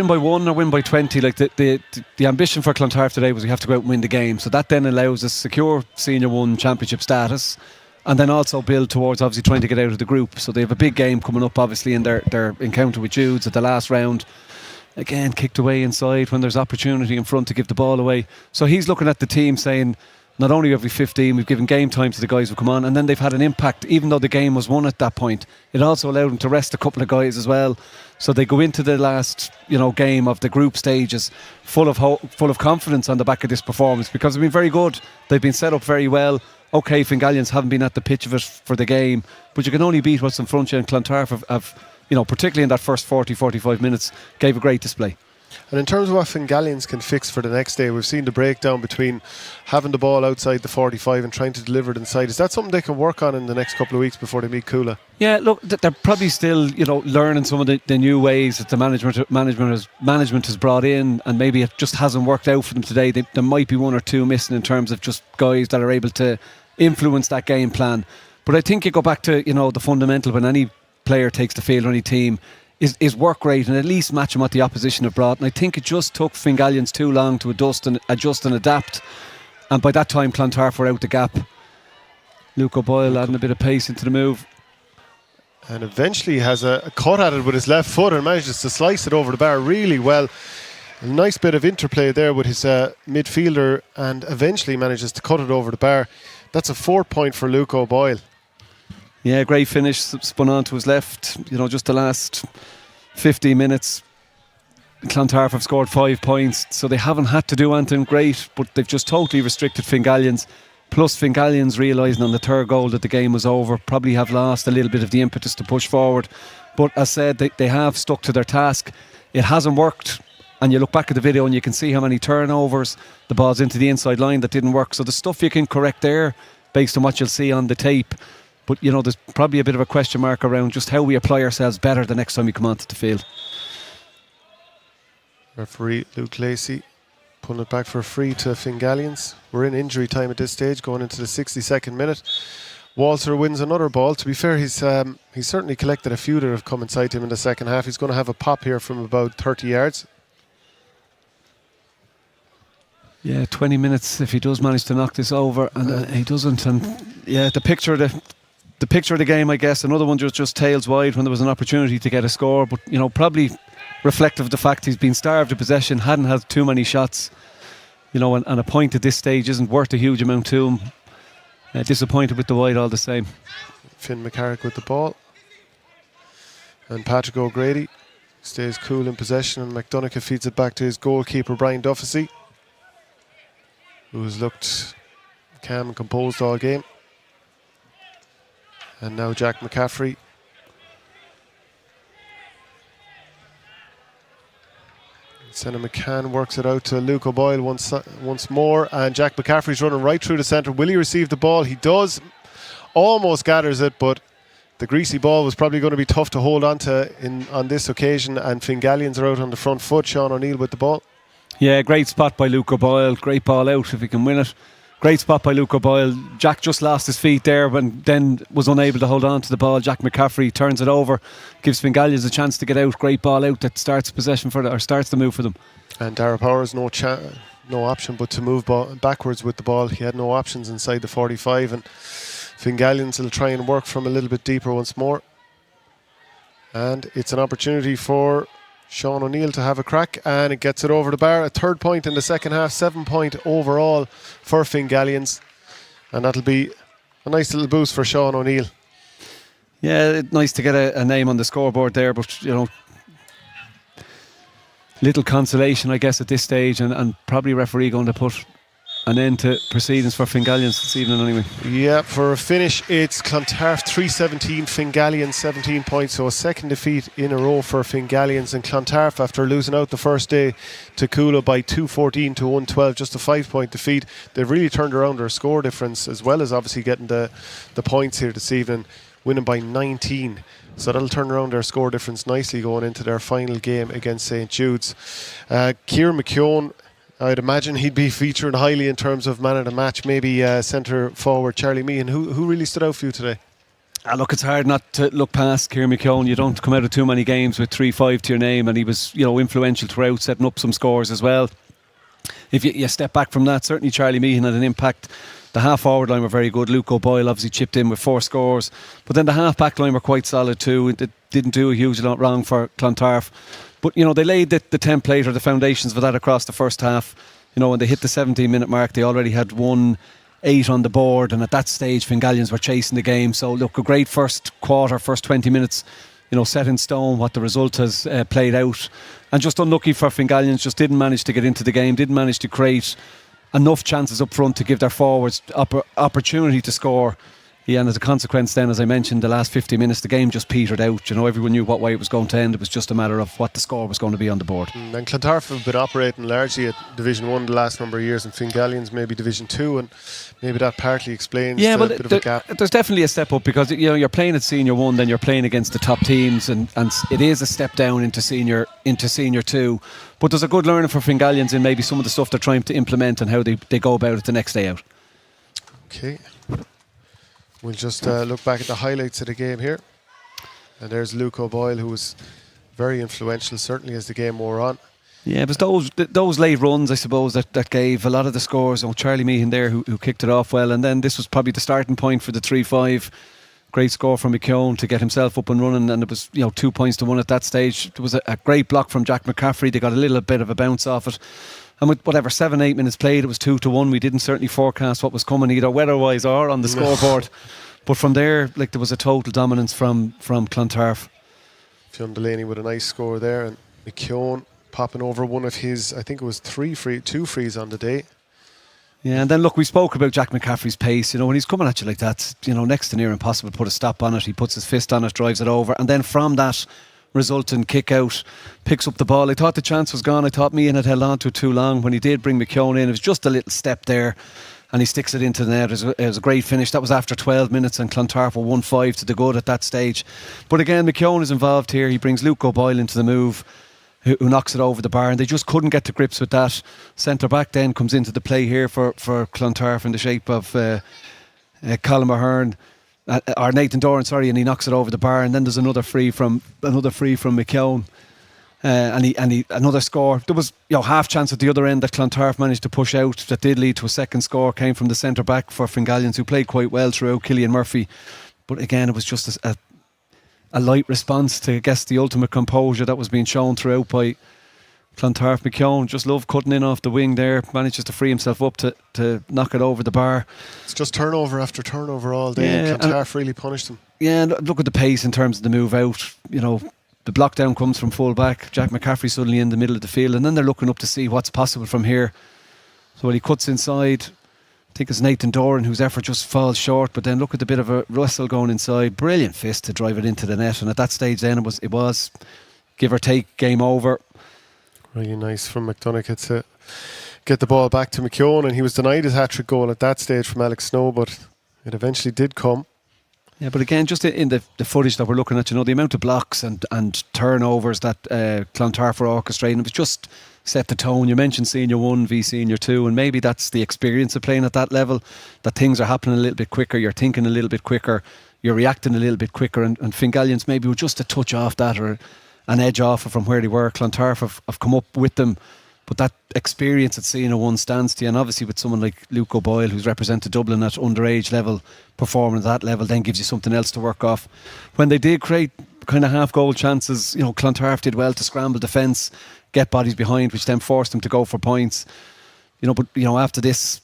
by 1 or win by 20, like the ambition for Clontarf today was we have to go out and win the game. So that then allows us secure Senior 1 championship status, and then also build towards obviously trying to get out of the group. So they have a big game coming up obviously in their encounter with Judes at the last round. Again, kicked away inside when there's opportunity in front to give the ball away. So he's looking at the team saying, not only have we 15, we've given game time to the guys who come on, and then they've had an impact. Even though the game was won at that point, it also allowed them to rest a couple of guys as well. So they go into the last game of the group stages full of confidence on the back of this performance, because they've been very good. They've been set up very well. Okay, Fingallians haven't been at the pitch of it for the game, but you can only beat what's in front of you, and Clontarf have particularly in that first 40-45 minutes, gave a great display. And in terms of what Fingallians can fix for the next day, we've seen the breakdown between having the ball outside the 45 and trying to deliver it inside. Is that something they can work on in the next couple of weeks before they meet Coola? Yeah, look, they're probably still learning some of the new ways that the management has brought in, and maybe it just hasn't worked out for them today. There might be 1 or 2 missing in terms of just guys that are able to influence that game plan. But I think you go back to the fundamental when any player takes the field or any team is work rate and at least match what the opposition have brought. And I think it just took Fingallians too long to adjust and adapt, and by that time Clontarf were out the gap. Luke O'Boyle adding a bit of pace into the move, and eventually has a cut at it with his left foot and manages to slice it over the bar really well. A nice bit of interplay there with his midfielder, and eventually manages to cut it over the bar. That's a 4 point for Luke O'Boyle. Yeah, great finish, spun on to his left. Just the last 15 minutes, Clontarf have scored 5 points, so they haven't had to do anything great, but they've just totally restricted Fingallians. Plus Fingallians realising on the third goal that the game was over, probably have lost a little bit of the impetus to push forward. But as said, they have stuck to their task. It hasn't worked, and you look back at the video and you can see how many turnovers, the balls into the inside line that didn't work. So the stuff you can correct there based on what you'll see on the tape. But there's probably a bit of a question mark around just how we apply ourselves better the next time we come onto the field. Referee Luke Lacey pulling it back for a free to Fingallians. We're in injury time at this stage, going into the 62nd minute. Walter wins another ball. To be fair, he's certainly collected a few that have come inside him in the second half. He's going to have a pop here from about 30 yards. Yeah, 20 minutes if he does manage to knock this over, and he doesn't. And yeah, the picture of the game, I guess, another one just tails wide when there was an opportunity to get a score, but probably reflective of the fact he's been starved of possession, hadn't had too many shots. and a point at this stage isn't worth a huge amount to him. Disappointed with the wide all the same. Finn McCarrick with the ball. And Patrick O'Grady stays cool in possession, and McDonagh feeds it back to his goalkeeper Brian Duffy, who's looked calm and composed all game. And now Jack McCaffrey. Senna McCann works it out to Luke O'Boyle once more, and Jack McCaffrey's running right through the centre. Will he receive the ball? He does. Almost gathers it, but the greasy ball was probably going to be tough to hold on to on this occasion, and Fingallians are out on the front foot. Sean O'Neill with the ball. Yeah, great spot by Luke O'Boyle. Great ball out if he can win it. Great spot by Luke O'Boyle. Jack just lost his feet there, but then was unable to hold on to the ball. Jack McCaffrey turns it over, gives Fingallians a chance to get out. Great ball out that starts possession starts the move for them. And Dara Powers no option but to move backwards with the ball. He had no options inside the 45, and Fingallians will try and work from a little bit deeper once more. And it's an opportunity for Sean O'Neill to have a crack, and it gets it over the bar. A third point in the second half, 7 point overall for Fingallians, and that'll be a nice little boost for Sean O'Neill. Yeah, nice to get a name on the scoreboard there, but little consolation I guess at this stage, and probably referee going to put an end to proceedings for Fingallians this evening anyway. Yeah, for a finish it's Clontarf 3-17, Fingallians 17 points, so a second defeat in a row for Fingallians. And Clontarf, after losing out the first day to Coola by 2-14 to 1-12, just a 5-point defeat, they've really turned around their score difference, as well as obviously getting the points here this evening, winning by 19. So that'll turn around their score difference nicely going into their final game against St. Jude's. Kieran McKeown, I'd imagine he'd be featuring highly in terms of man of the match. Maybe centre forward Charlie Meehan. Who really stood out for you today? Look, it's hard not to look past Kieran McKeown. You don't come out of too many games with 3-5 to your name, and he was influential throughout, setting up some scores as well. If you step back from that, certainly Charlie Meehan had an impact. The half forward line were very good. Luke O'Boyle obviously chipped in with 4 scores, but then the half back line were quite solid too. It didn't do a huge lot wrong for Clontarf, but they laid the template or the foundations for that across the first half. When they hit the 17-minute mark, they already had 1-8 on the board, and at that stage Fingallians were chasing the game. So look, a great first quarter, first 20 minutes, set in stone what the result has played out, and just unlucky for Fingallians, just didn't manage to get into the game, didn't manage to create enough chances up front to give their forwards opportunity to score. Yeah, and as a consequence then, as I mentioned, the last 50 minutes the game just petered out. Everyone knew what way it was going to end. It was just a matter of what the score was going to be on the board. And Clontarf have been operating largely at Division 1 the last number of years, and Fingallians maybe Division 2, and maybe that partly explains the bit of a gap. There's definitely a step up, because you're playing at Senior 1, then you're playing against the top teams, and it is a step down into Senior 2. But there's a good learning for Fingallians in maybe some of the stuff they're trying to implement and how they go about it the next day out. Okay. We'll just look back at the highlights of the game here. And there's Luke O'Boyle, who was very influential, certainly as the game wore on. Yeah, it was those late runs, I suppose, that gave a lot of the scores. Charlie Meehan there, who kicked it off well. And then this was probably the starting point for the 3-5. Great score from McKeown to get himself up and running. And it was 2 points to 1 at that stage. There was a great block from Jack McCaffrey. They got a little bit of a bounce off it. And with 7-8 minutes played, it was 2-1. We didn't certainly forecast what was coming, either weather-wise or on the scoreboard. But from there, there was a total dominance from Clontarf. Fionn Delaney with a nice score there, and McKeown popping over one of his, I think it was 2 frees on the day. Yeah, and then look, we spoke about Jack McCaffrey's pace. When he's coming at you like that, next to near impossible to put a stop on it. He puts his fist on it, drives it over, and then from that resulting kick out, picks up the ball. I thought the chance was gone. I thought Meehan had held on to it too long. When he did bring McKeown in, it was just a little step there, and he sticks it into the net. It was a great finish. That was after 12 minutes, and Clontarf were 1-5 to the good at that stage. But again, McKeown is involved here. He brings Luke O'Boyle into the move, who knocks it over the bar, and they just couldn't get to grips with that. Centre back then comes into the play here for Clontarf in the shape of Colin Ahern. Or Nathan Doran, and he knocks it over the bar, and then there's another free from McKeown, and he another score. There was half chance at the other end that Clontarf managed to push out that did lead to a second score. Came from the centre back for Fingallians, who played quite well throughout, Killian Murphy. But again, it was just a light response to, I guess, the ultimate composure that was being shown throughout by Clontarf. McKeown just loved cutting in off the wing there, manages to free himself up to knock it over the bar. It's just turnover after turnover all day. Yeah, Clontarf really punished them. Yeah, and look at the pace in terms of the move out. You know, the block down comes from full back. Jack McCaffrey suddenly in the middle of the field, and then they're looking up to see what's possible from here. So when he cuts inside, I think it's Nathan Doran whose effort just falls short, but then look at the bit of a wrestle going inside. Brilliant fist to drive it into the net, and at that stage then it was give or take game over. Really nice from McDonagh to get the ball back to McKeown, and he was denied his hat-trick goal at that stage from Alex Snow, but it eventually did come. Yeah, but again, just in the footage that we're looking at, you know, the amount of blocks and turnovers that Clontarf were orchestrating, it was just set the tone. You mentioned Senior 1 v Senior 2, and maybe that's the experience of playing at that level, that things are happening a little bit quicker, you're thinking a little bit quicker, you're reacting a little bit quicker, and Fingallians maybe were just a touch off that, or an edge off from where they were. Clontarf have come up with them, but that experience at Senior 1 stands to you, and obviously with someone like Luke O'Boyle who's represented Dublin at underage level, performing at that level then gives you something else to work off. When they did create kind of half goal chances, you know, Clontarf did well to scramble defence, get bodies behind, which then forced them to go for points. You know, but you know, after this,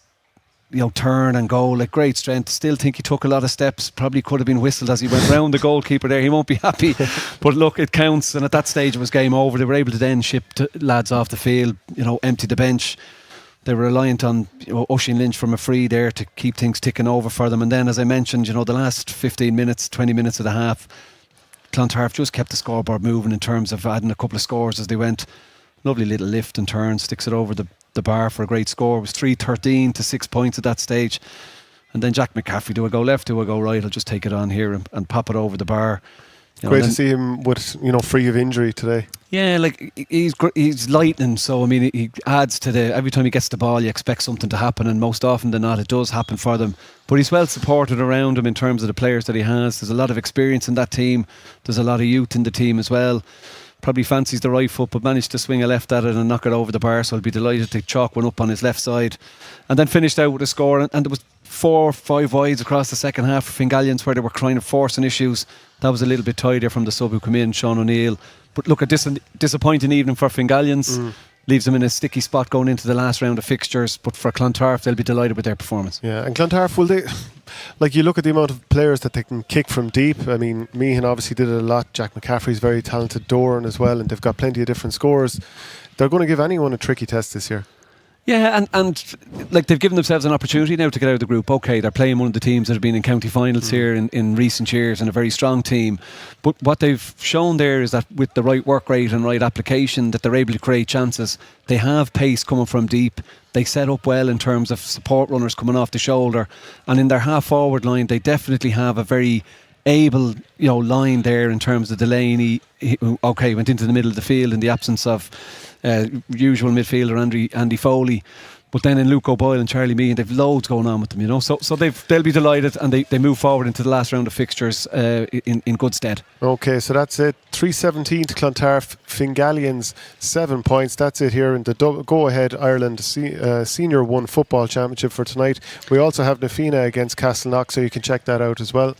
you know, turn and goal, like great strength. Still think he took a lot of steps. Probably could have been whistled as he went round the goalkeeper there. He won't be happy. But look, it counts. And at that stage it was game over. They were able to then ship lads off the field, you know, empty the bench. They were reliant on, you know, Oisin Lynch from a free there to keep things ticking over for them. And then, as I mentioned, you know, the last 15 minutes, 20 minutes of the half, Clontarf just kept the scoreboard moving in terms of adding a couple of scores as they went. Lovely little lift and turn, sticks it over the bar for a great score. It was 3-13 to 6 points at that stage. And then Jack McCaffrey, do I go left, do I go right? I'll just take it on here and pop it over the bar. You know, great to see him with, you know, free of injury today. Yeah, like he's lightning, so I mean he adds to the, every time he gets the ball you expect something to happen, and most often than not it does happen for them. But he's well supported around him in terms of the players that he has. There's a lot of experience in that team. There's a lot of youth in the team as well. Probably fancies the right foot, but managed to swing a left at it and knock it over the bar, so I'll be delighted to chalk one up on his left side. And then finished out with a score, and there was 4 or 5 wides across the second half for Fingallians where they were kind of forcing issues. That was a little bit tidier from the sub who come in, Sean O'Neill. But look, a disappointing evening for Fingallians. Leaves them in a sticky spot going into the last round of fixtures, but for Clontarf they'll be delighted with their performance. Yeah, and Clontarf, will they, like, you look at the amount of players that they can kick from deep. I mean, Meehan obviously did it a lot. Jack McCaffrey's very talented, Doran as well, and they've got plenty of different scores. They're going to give anyone a tricky test this year. Yeah, and like they've given themselves an opportunity now to get out of the group. Okay, they're playing one of the teams that have been in county finals here in recent years, and a very strong team. But what they've shown there is that with the right work rate and right application, that they're able to create chances. They have pace coming from deep. They set up well in terms of support runners coming off the shoulder, and in their half forward line, they definitely have a very able, you know, line there in terms of Delaney. Okay, went into the middle of the field in the absence of usual midfielder Andy Foley, but then in Luke O'Boyle and Charlie Meehan, they've loads going on with them, you know. So they'll be delighted, and they move forward into the last round of fixtures in good stead. Okay, so that's it. 3-17 to Clontarf. Fingallians 7 points. That's it here in the Go Ahead Ireland Senior 1 Football Championship for tonight. We also have Nafina against Castleknock, so you can check that out as well.